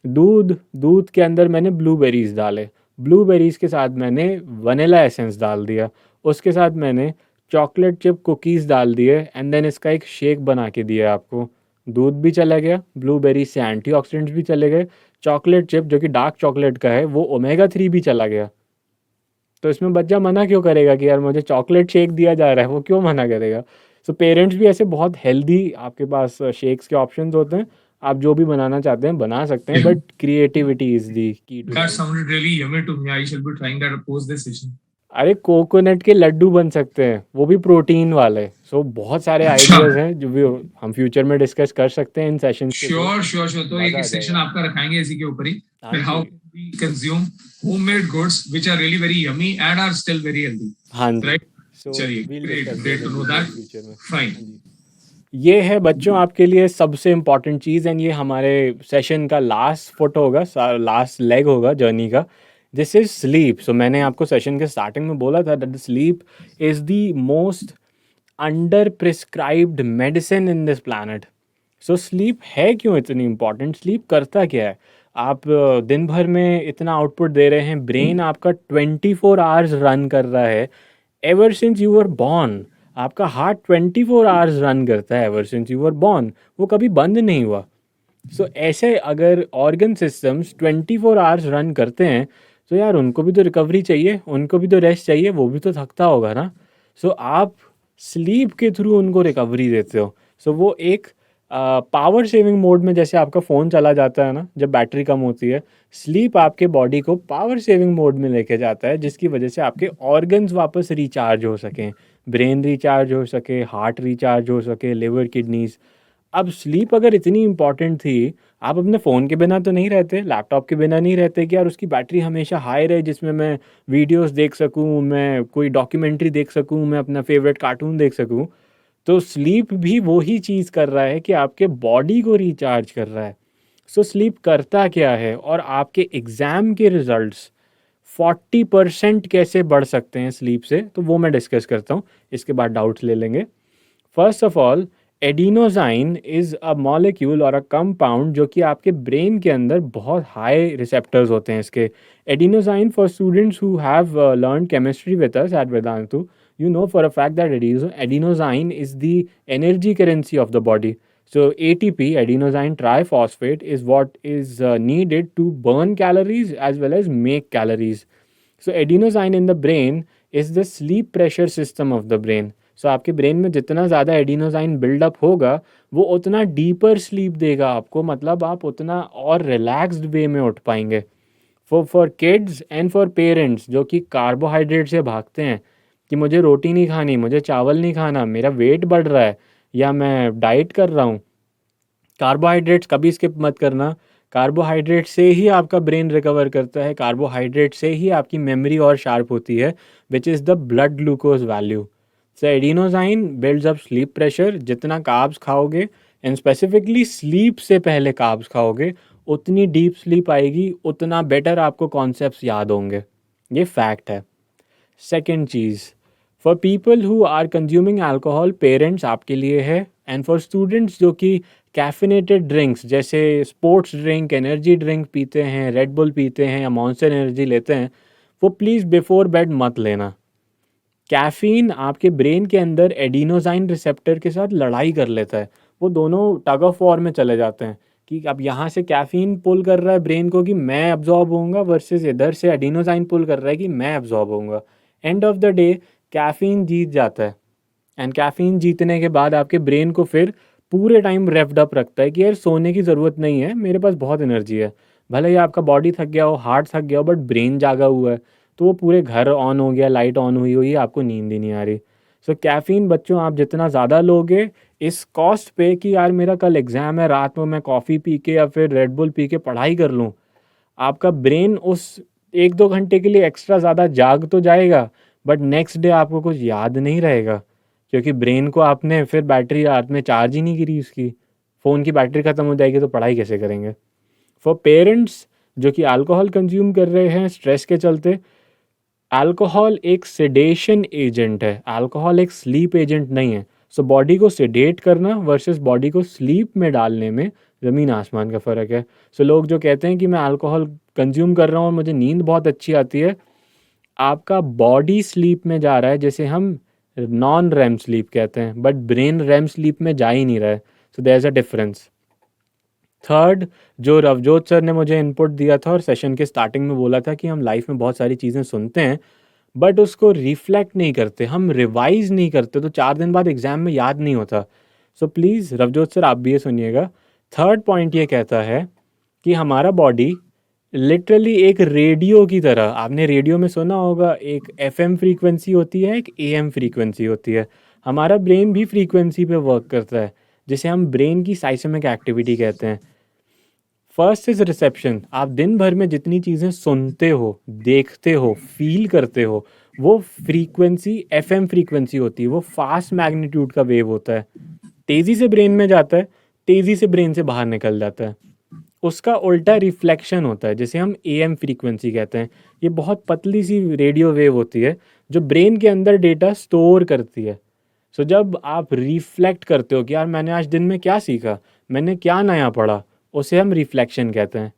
दूध दूध के अंदर मैंने ब्लूबेरीज डाले, ब्लूबेरीज के साथ मैंने वनीला एसेंस डाल दिया, उसके साथ मैंने चॉकलेट चिप कुकीज़ डाल दिए, एंड देन इसका एक शेक बना के दिया आपको। दूध भी चला गया, ब्लूबेरी से एंटीऑक्सीडेंट्स भी चले गए, चॉकलेट चिप जो कि डार्क चॉकलेट का है वो ओमेगा 3 भी चला गया। तो इसमें बच्चा मना क्यों करेगा कि यार मुझे चॉकलेट शेक दिया जा रहा है, वो क्यों मना करेगा। सो पेरेंट्स भी ऐसे बहुत हेल्दी आपके पास शेक्स के ऑप्शंस होते हैं। आप जो भी बनाना चाहते हैं बना सकते हैं, but creativity is the key to That life. sounded really yummy to me. I shall be trying that post this session. अरे कोकोनट के लड्डू बन सकते हैं, वो भी प्रोटीन वाले। सो बहुत सारे अच्छा, आइडियाज हैं जो भी हम फ्यूचर में डिस्कस कर सकते हैं इन सेशंस के थ्रू। Sure sure sure. तो एक मज़ा आ सेशन जाएगा। आपका रखाएंगे इसी के ऊपर ही, हाँ फिर हाउ जी, we consume homemade goods which are really very yummy and are still very healthy, हाँ जी। राइट? सो चलिए, we'll great discuss great this to in no detail that. Future में। फाइन। हाँ जी। ये है बच्चों आपके लिए सबसे इम्पॉर्टेंट चीज़, एंड ये हमारे सेशन का लास्ट फुट होगा, लास्ट लेग होगा जर्नी का। This is sleep. सो मैंने आपको सेशन के स्टार्टिंग में बोला था that sleep is the most under prescribed medicine in this planet. So sleep है क्यों इतनी इम्पॉर्टेंट, स्लीप करता क्या है। आप दिन भर में इतना आउटपुट दे रहे हैं, ब्रेन आपका 24 आवर्स रन कर रहा है। Ever since you were born आपका हार्ट 24 आवर्स रन करता है, ever since you were born, वो कभी बंद नहीं हुआ। सो ऐसे अगर ऑर्गन सिस्टम्स 24 आवर्स रन करते हैं, तो यार उनको भी तो रिकवरी चाहिए, उनको भी तो रेस्ट चाहिए, वो भी तो थकता होगा ना। सो आप स्लीप के थ्रू उनको रिकवरी देते हो। सो वो एक पावर सेविंग मोड में, जैसे आपका फ़ोन चला जाता है ना जब बैटरी कम होती है, स्लीप आपके बॉडी को पावर सेविंग मोड में लेके जाता है, जिसकी वजह से आपके ऑर्गन्स वापस रिचार्ज हो सकें, ब्रेन रिचार्ज हो सके, हार्ट रिचार्ज हो सके, लिवर, किडनीज। अब स्लीप अगर इतनी इंपॉर्टेंट थी, आप अपने फ़ोन के बिना तो नहीं रहते, लैपटॉप के बिना नहीं रहते कि यार उसकी बैटरी हमेशा हाई रहे, जिसमें मैं वीडियोस देख सकूं, मैं कोई डॉक्यूमेंट्री देख सकूं, मैं अपना फेवरेट कार्टून देख सकूं। तो स्लीप भी वही चीज़ कर रहा है कि आपके बॉडी को रिचार्ज कर रहा है। सो स्लीप करता क्या है, और आपके एग्ज़ाम के रिजल्ट्स 40% कैसे बढ़ सकते हैं स्लीप से, तो वो मैं डिस्कस करता हूँ। इसके बाद डाउट्स ले लेंगे। First of all, adenosine is a molecule or a compound जो कि आपके ब्रेन के अंदर बहुत हाई रिसेप्टर्स होते हैं इसके। Adenosine, for students who have learn chemistry with us at Vedantu, you know for a fact that adenosine is the energy currency of the body. So ATP, adenosine triphosphate, is what is needed to burn calories as well as make calories. So adenosine in the brain is the sleep pressure system of the brain. So आपके brain में जितना ज़्यादा एडिनोजाइन buildup होगा, वो उतना deeper sleep देगा आपको, मतलब आप उतना और रिलैक्स्ड वे में उठ पाएंगे। For kids and for parents जो कि कार्बोहाइड्रेट से भागते हैं कि मुझे रोटी नहीं खानी, मुझे चावल नहीं खाना, मेरा वेट बढ़ रहा है, या मैं डाइट कर रहा हूँ, कार्बोहाइड्रेट्स कभी स्किप मत करना। कार्बोहाइड्रेट से ही आपका ब्रेन रिकवर करता है, कार्बोहाइड्रेट से ही आपकी मेमोरी और शार्प होती है, which is the blood glucose value. So adenosine builds up sleep pressure. जितना कार्ब्स खाओगे, एंड स्पेसिफिकली स्लीप से पहले कार्ब्स खाओगे, उतनी डीप स्लीप आएगी, उतना बेटर आपको कॉन्सेप्ट्स याद होंगे। ये फैक्ट है। सेकेंड चीज़, for people who are consuming alcohol, parents आपके लिए है। एंड फॉर स्टूडेंट्स जो कि कैफिनेटेड ड्रिंक्स जैसे स्पोर्ट्स ड्रिंक, एनर्जी ड्रिंक पीते हैं, रेड बुल पीते हैं या मॉन्स्टर एनर्जी लेते हैं, वो प्लीज़ बिफोर बेड मत लेना। कैफ़ीन आपके ब्रेन के अंदर एडिनोजाइन रिसेप्टर के साथ लड़ाई कर लेता है, वो दोनों टग ऑफ वॉर में चले जाते हैं कि अब यहाँ से कैफ़ीन पुल कर रहा है ब्रेन को कि मैं एब्जॉर्ब होऊंगा, वर्सेस इधर से एडिनोजाइन पुल कर रहा है कि मैं एब्जॉर्ब होऊंगा। End of the day caffeine जीत जाता है, एंड कैफ़ीन जीतने के बाद आपके ब्रेन को फिर पूरे टाइम रेव्ड अप रखता है कि यार सोने की ज़रूरत नहीं है, मेरे पास बहुत एनर्जी है। भले ही आपका बॉडी थक गया हो, हार्ट थक गया हो, बट ब्रेन जागा हुआ है, तो वो पूरे घर ऑन हो गया, लाइट ऑन हुई है, आपको नींद ही नहीं आ रही। सो कैफ़ीन बच्चों आप जितना ज़्यादा लोगे इस कॉस्ट पे कि यार मेरा कल एग्ज़ाम है, रात में मैं कॉफ़ी पी के या फिर रेड बुल पी के पढ़ाई कर लूँ, आपका ब्रेन उस 1-2 घंटे के लिए एक्स्ट्रा ज़्यादा जाग तो जाएगा, बट नेक्स्ट डे आपको कुछ याद नहीं रहेगा, क्योंकि ब्रेन को आपने फिर बैटरी रात में चार्ज ही नहीं करी उसकी। फ़ोन की बैटरी ख़त्म हो जाएगी तो पढ़ाई कैसे करेंगे? फॉर पेरेंट्स जो कि अल्कोहल कंज्यूम कर रहे हैं स्ट्रेस के चलते, अल्कोहल एक सेडेशन एजेंट है, अल्कोहल एक स्लीप एजेंट नहीं है। सो बॉडी को सेडेट करना वर्सेस बॉडी को स्लीप में डालने में ज़मीन आसमान का फ़र्क है। सो लोग जो कहते हैं कि मैं अल्कोहल कंज्यूम कर रहा हूँ और मुझे नींद बहुत अच्छी आती है, आपका बॉडी स्लीप में जा रहा है, जैसे हम नॉन रेम स्लीप कहते हैं, बट ब्रेन रेम स्लीप में जा ही नहीं रहा है। So there is a difference. Third, जो रवजोत सर ने मुझे इनपुट दिया था और सेशन के स्टार्टिंग में बोला था कि हम लाइफ में बहुत सारी चीज़ें सुनते हैं बट उसको रिफ्लेक्ट नहीं करते, हम रिवाइज नहीं करते, तो 4 दिन बाद एग्ज़ाम में याद नहीं होता। सो प्लीज़ रवजोत सर आप भी ये सुनिएगा। थर्ड पॉइंट ये कहता है कि हमारा बॉडी लिटरली एक रेडियो की तरह, आपने रेडियो में सुना होगा एक एफएम फ्रीक्वेंसी होती है, एक एएम फ्रीक्वेंसी होती है, हमारा ब्रेन भी फ्रीक्वेंसी पे वर्क करता है, जिसे हम ब्रेन की साइसेमिक एक्टिविटी कहते हैं। फर्स्ट इज रिसेप्शन, आप दिन भर में जितनी चीज़ें सुनते हो, देखते हो, फील करते हो, वो फ्रीक्वेंसी एफएम फ्रीक्वेंसी होती है, वो फास्ट मैग्नीट्यूड का वेव होता है, तेज़ी से ब्रेन में जाता है, तेज़ी से ब्रेन से बाहर निकल जाता है। उसका उल्टा रिफ्लेक्शन होता है, जिसे हम एएम फ्रीक्वेंसी कहते हैं। ये बहुत पतली सी रेडियो वेव होती है जो ब्रेन के अंदर डेटा स्टोर करती है। सो जब आप रिफ्लेक्ट करते हो कि यार मैंने आज दिन में क्या सीखा, मैंने क्या नया पढ़ा, उसे हम रिफ्लेक्शन कहते हैं।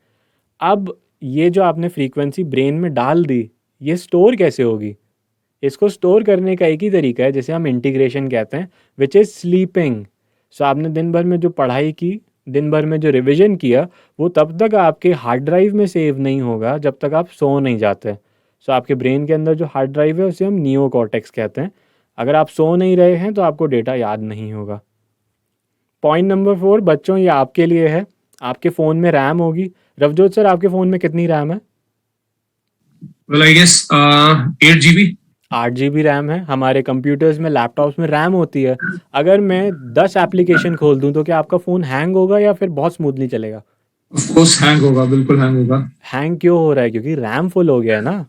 अब ये जो आपने फ्रीक्वेंसी ब्रेन में डाल दी, ये स्टोर कैसे होगी? इसको स्टोर करने का एक ही तरीका है, जिसे हम इंटीग्रेशन कहते हैं, विच इज़ स्लीपिंग। सो आपने दिन भर में जो पढ़ाई की, दिन भर में जो रिवीजन किया, वो तब तक आपके हार्ड ड्राइव में सेव नहीं होगा जब तक आप सो नहीं जाते। सो आपके ब्रेन के अंदर जो हार्ड ड्राइव है उसे हम नियो कॉर्टेक्स कहते हैं। अगर आप सो नहीं रहे हैं तो आपको डेटा याद नहीं होगा। पॉइंट नंबर 4, बच्चों ये आपके लिए है। आपके फ़ोन में रैम होगी। रवजोत सर आपके फ़ोन में कितनी रैम है? Well, I guess 8 GB. 8 GB RAM है। हमारे कंप्यूटर्स में, लैपटॉप्स में रैम होती है। अगर मैं 10 एप्लीकेशन खोल दूं तो क्या आपका फ़ोन हैंग होगा या फिर बहुत स्मूथली चलेगा? Of course हैंग होगा, बिल्कुल हैंग होगा। हैंग क्यों हो रहा है? क्योंकि रैम फुल हो गया है ना।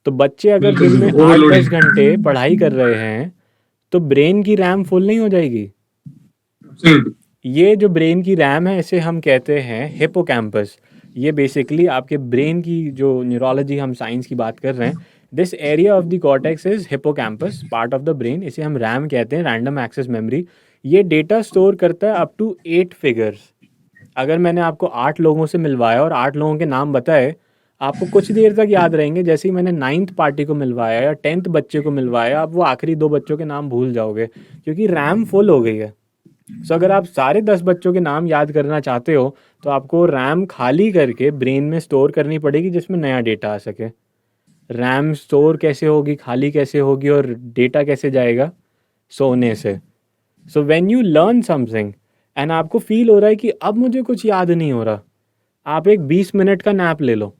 तो बच्चे अगर बिल्कुल दिन में बिल्कुल 8-10 ओवरलोडिंग। घंटे पढ़ाई कर रहे हैं तो ब्रेन की रैम फुल नहीं हो जाएगी? Absolutely. ये जो ब्रेन की रैम है इसे हम कहते हैं हिपोकैम्पस। ये बेसिकली आपके ब्रेन की जो न्यूरोलॉजी, हम साइंस की बात कर रहे हैं, this area of the cortex is hippocampus, part of the brain. इसे हम रैम कहते हैं, रैंडम एक्सेस मेमोरी। ये डेटा स्टोर करता है अप टू 8 फिगर्स। अगर मैंने आपको 8 लोगों से मिलवाया और 8 लोगों के नाम बताए, आपको कुछ देर तक याद रहेंगे। जैसे ही मैंने 9th पार्टी को मिलवाया या 10th बच्चे को मिलवाया, आप वो आखिरी 2 बच्चों के नाम भूल जाओगे, क्योंकि रैम फुल हो गई है। सो अगर आप सारे 10 बच्चों के नाम याद करना चाहते हो तो आपको रैम खाली करके ब्रेन में स्टोर करनी पड़ेगी, जिसमें नया डेटा आ सके। रैम स्टोर कैसे होगी, खाली कैसे होगी और डेटा कैसे जाएगा? सोने से। So when you learn something and आपको फील हो रहा है कि अब मुझे कुछ याद नहीं हो रहा, आप एक 20 मिनट का नैप ले लो,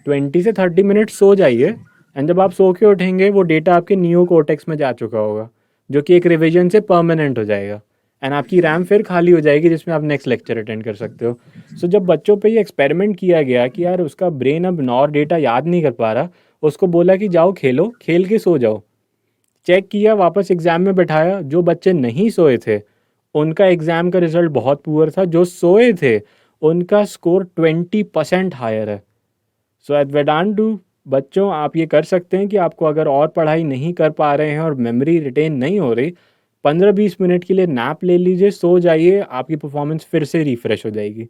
20 से 30 मिनट सो जाइए, एंड जब आप सो के उठेंगे वो डेटा आपके नियो कोर्टेक्स में जा चुका होगा, जो कि एक रिवीजन से परमानेंट हो जाएगा, एंड आपकी रैम फिर खाली हो जाएगी, जिसमें आप नेक्स्ट लेक्चर अटेंड कर सकते हो। सो जब बच्चों पे ये एक्सपेरिमेंट किया गया कि यार उसका ब्रेन अब और डेटा याद नहीं कर पा रहा, उसको बोला कि जाओ खेलो, खेल के सो जाओ। चेक किया, वापस एग्ज़ाम में बैठाया, जो बच्चे नहीं सोए थे उनका एग्ज़ाम का रिजल्ट बहुत पुअर था, जो सोए थे उनका स्कोर 20% हायर है। सो एट वेदांतु, बच्चों आप ये कर सकते हैं कि आपको अगर और पढ़ाई नहीं कर पा रहे हैं और मेमोरी रिटेन नहीं हो रही, 15-20 मिनट के लिए नैप ले लीजिए, सो जाइए, आपकी परफॉर्मेंस फिर से रिफ्रेश हो जाएगी।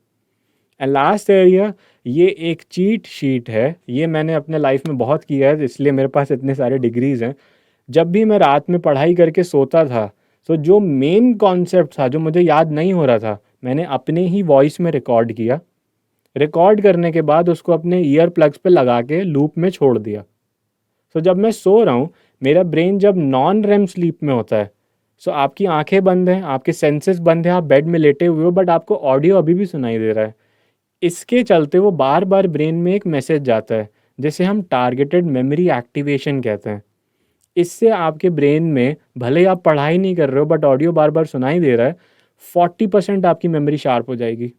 एंड लास्ट एरिया, ये एक चीट शीट है, ये मैंने अपने लाइफ में बहुत किया है, इसलिए मेरे पास इतने सारे डिग्रीज हैं। जब भी मैं रात में पढ़ाई करके सोता था, तो जो मेन कॉन्सेप्ट था जो मुझे याद नहीं हो रहा था, मैंने अपने ही वॉइस में रिकॉर्ड किया। रिकॉर्ड करने के बाद उसको अपने ईयर प्लग्स पे लगा के लूप में छोड़ दिया। सो जब मैं सो रहा हूँ, मेरा ब्रेन जब नॉन रेम स्लीप में होता है, सो आपकी आंखें बंद हैं, आपके सेंसेस बंद हैं, आप बेड में लेटे हुए हो, बट आपको ऑडियो अभी भी सुनाई दे रहा है। इसके चलते वो बार बार ब्रेन में एक मैसेज जाता है, जिसे हम टारगेटेड मेमोरी एक्टिवेशन कहते हैं। इससे आपके ब्रेन में, भले ही आप पढ़ाई नहीं कर रहे हो बट ऑडियो बार बार सुनाई दे रहा है, 40% आपकी मेमोरी शार्प हो जाएगी।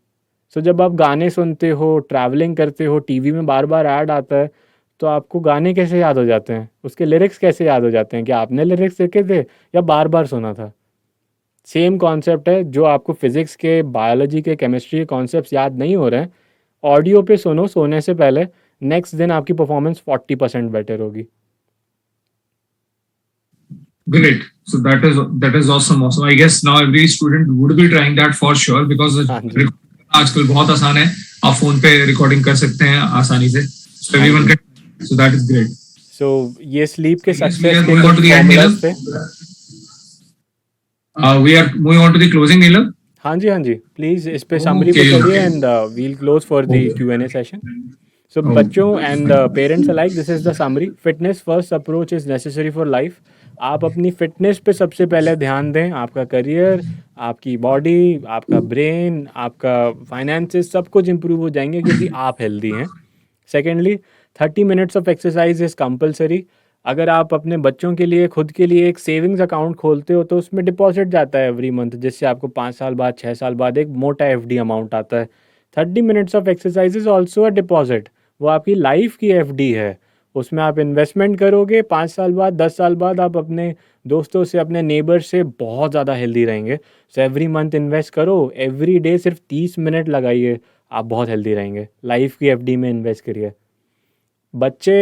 सो जब आप गाने सुनते हो, ट्रैवलिंग करते हो, टीवी में बार-बार ऐड आता है, तो आपको गाने कैसे याद हो जाते हैं? उसके लिरिक्स कैसे याद हो जाते हैं? क्या आपने लिरिक्स देखे थे या बार-बार सुना था? सेम कॉन्सेप्ट है, जो आपको फिज़िक्स के, बायोलॉजी के, केमिस्ट्री के कॉन्सेप्ट्स याद नहीं हो रहे हैं, ऑडियो पे सुनो सोने से पहले, नेक्स्ट दिन आपकी परफॉर्मेंस 40% बेटर होगी। Great. So that is awesome. I guess now every student would be trying that for sure because हाँ जी, आजकल बहुत आसान है. आप फोन पे रिकॉर्डिंग कर सकते हैं आसानी से. So हाँ everyone ji. can. So that is great. सो ये स्लीप के I guess we success are के going on कुछ to the end, formulas Neelam. थे। We are moving on to the closing, Neelam. हाँ जी, हाँ जी। प्लीज़ इस पे समरी पे Okay. चलिए Okay. And we'll close for the Q&A session. So Okay. बच्चों and parents alike, this is the summary. Fitness first approach is necessary for life. आप अपनी fitness पे सबसे पहले ध्यान दें। आपका करियर, आपकी बॉडी, आपका ब्रेन, आपका फाइनेंसेस सब कुछ इंप्रूव हो जाएंगे क्योंकि आप हेल्दी हैं। Secondly, 30 minutes of exercise is compulsory. अगर आप अपने बच्चों के लिए, खुद के लिए एक सेविंग्स अकाउंट खोलते हो तो उसमें डिपॉजिट जाता है एवरी मंथ, जिससे आपको 5 साल बाद, 6 साल बाद एक मोटा FD अमाउंट आता है। 30 minutes of exercise is also a deposit. वो आपकी लाइफ की FD है। उसमें आप इन्वेस्टमेंट करोगे, 5 साल बाद, 10 साल बाद आप अपने दोस्तों से, अपने नेबर से बहुत ज़्यादा हेल्दी रहेंगे। सो एवरी मंथ इन्वेस्ट करो, एवरी डे सिर्फ 30 मिनट लगाइए, आप बहुत हेल्दी रहेंगे। लाइफ की FD में इन्वेस्ट करिए। बच्चे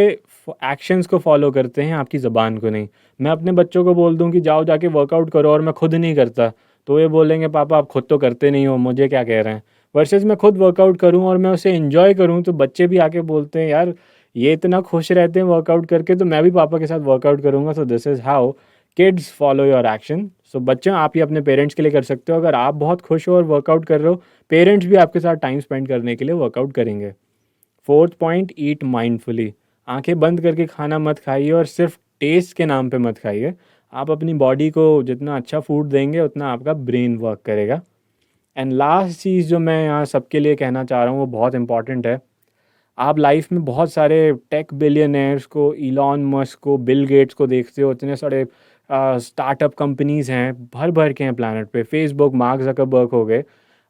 एक्शंस को फॉलो करते हैं, आपकी ज़बान को नहीं। मैं अपने बच्चों को बोल दूं कि जाओ जाके वर्कआउट करो और मैं खुद नहीं करता, तो ये बोलेंगे पापा आप खुद तो करते नहीं हो, मुझे क्या कह रहे हैं। वर्सेस मैं खुद वर्कआउट करूं और मैं उसे एंजॉय करूं, तो बच्चे भी आके बोलते हैं यार ये इतना खुश रहते हैं वर्कआउट करके, तो मैं भी पापा के साथ वर्कआउट करूंगा। So this is how kids follow your action. So बच्चों, आप ये अपने पेरेंट्स के लिए कर सकते हो। अगर आप बहुत खुश हो और वर्कआउट कर रहे हो, पेरेंट्स भी आपके साथ टाइम स्पेंड करने के लिए वर्कआउट करेंगे। फोर्थ पॉइंट, ईट माइंडफुली। आंखें बंद करके खाना मत खाइए और सिर्फ टेस्ट के नाम पे मत खाइए। आप अपनी बॉडी को जितना अच्छा फूड देंगे उतना आपका ब्रेन वर्क करेगा। एंड लास्ट चीज़ जो मैं यहाँ सबके लिए कहना चाह रहा हूँ वो बहुत इंपॉर्टेंट है। आप लाइफ में बहुत सारे टेक बिलियनर्स को, इलॉन मस्क को, बिल गेट्स को देखते हो। इतने सारे स्टार्टअप कंपनीज़ हैं, भर भर के हैं प्लानट पे। फेसबुक, मार्क ज़करबर्ग हो गए।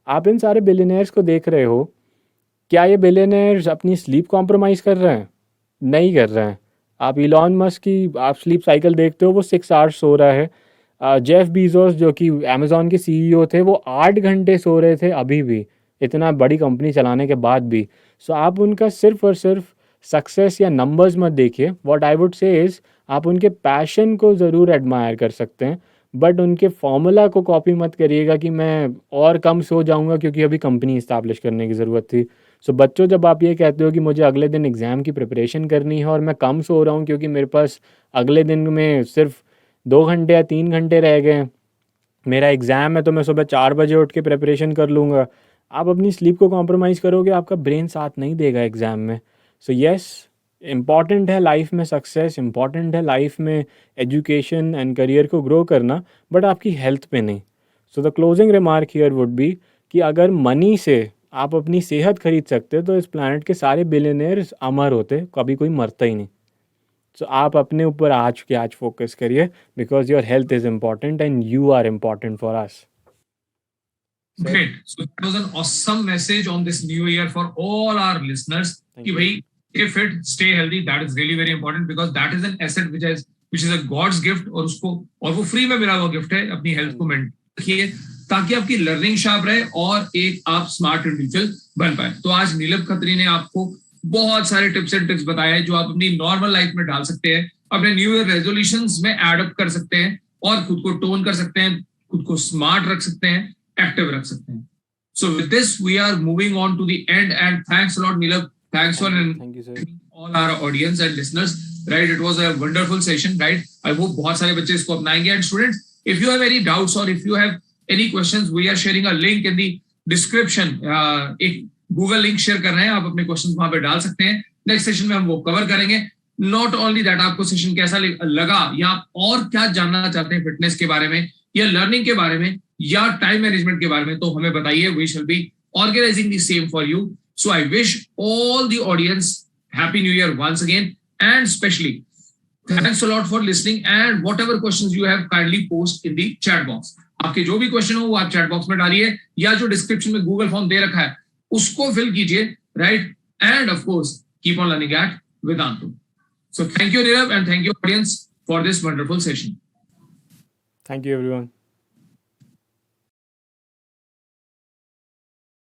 आप इन सारे बिलियनर्स को देख रहे हो, क्या ये बिलियनर्स अपनी स्लीप कॉम्प्रोमाइज़ कर रहे हैं? नहीं कर रहे हैं। आप इलॉन मस्क की आप स्लीप साइकिल देखते हो, वो 6 आवर्स सो रहा है। जेफ बीजोस जो कि अमेज़ॉन के CEO थे, वो 8 घंटे सो रहे थे अभी भी, इतना बड़ी कंपनी चलाने के बाद भी। सो आप उनका सिर्फ़ और सिर्फ सक्सेस या नंबर्स मत देखिए। What I would say is, आप उनके पैशन को ज़रूर एडमायर कर सकते हैं, बट उनके फॉर्मूला को कॉपी मत करिएगा कि मैं और कम सो जाऊँगा क्योंकि अभी कंपनी इस्टेब्लिश करने की ज़रूरत थी। सो बच्चों, जब आप ये कहते हो कि मुझे अगले दिन एग्ज़ाम की प्रिपरेशन करनी है और मैं कम सो रहा हूँ क्योंकि मेरे पास अगले दिन में सिर्फ 2 घंटे या 3 घंटे रह गए हैं, मेरा एग्ज़ाम है, तो मैं सुबह 4 बजे उठ के प्रिपरेशन कर लूँगा। आप अपनी स्लीप को कॉम्प्रोमाइज़ करोगे, आपका ब्रेन साथ नहीं देगा एग्ज़ाम में। सो येस, इम्पॉर्टेंट है लाइफ में सक्सेस, इम्पॉर्टेंट है लाइफ में एजुकेशन एंड करियर को ग्रो करना, बट आपकी हेल्थ पे नहीं। So the closing remark here would be कि अगर मनी से आप अपनी सेहत खरीद सकते तो इस प्लानट के सारे बिलियनर्स अमर होते, कभी कोई मरता ही नहीं। सो आप अपने ऊपर आज के आज फोकस करिए, because your health is important and you are important for us. Great. So it was an awesome message on this new year for all our listeners. Thank कि you. भाई stay fit, stay healthy. That is really very important because that is an asset which is a God's gift और वो free में मिला हुआ gift है। अपनी health को मेंटेन रखिए ताकि आपकी लर्निंग शार्प रहे और एक आप स्मार्ट इंडिविजुअल बन पाए। तो आज नीलम खत्री ने आपको बहुत सारे टिप्स एंड ट्रिक्स बताए जो आप अपनी नॉर्मल लाइफ में डाल सकते हैं, अपने न्यू ईयर रेजोल्यूशंस में एड अप कर सकते हैं और खुद को टोन कर सकते हैं, खुद को स्मार्ट रख सकते हैं, एक्टिव रख सकते हैं। So with this, we are moving on to the end, and thanks a lot, Neelab. Thanks for Thank you, sir. all our audience and listeners. Right, it was a wonderful session. Right, I hope बहुत सारे बच्चे इसको अपनाएंगे. And students, if you have any doubts or if you have any questions, we are sharing a link in the description. एक Google link share कर रहे हैं, आप अपने questions वहां पे डाल सकते हैं. Next session में हम वो cover करेंगे. Not only that, आपको session कैसा लगा या आप और क्या जानना चाहते हैं फिटनेस के बारे में या लर्निंग के बारे में या टाइम मैनेजमेंट के बारे में, तो हमें बताइए. We shall be organising the same for you. So I wish all the audience happy new year once again and specially thanks a lot for listening and whatever questions you have kindly post in the chat box. आपके जो भी question हो वो आप chat box में डालिए या जो डिस्क्रिप्शन में गूगल फॉर्म दे रखा है उसको फिल कीजिए, right? And of course keep on learning at Vedantu. So thank you, Nirav, and thank you, audience, for this wonderful session. Thank you, everyone.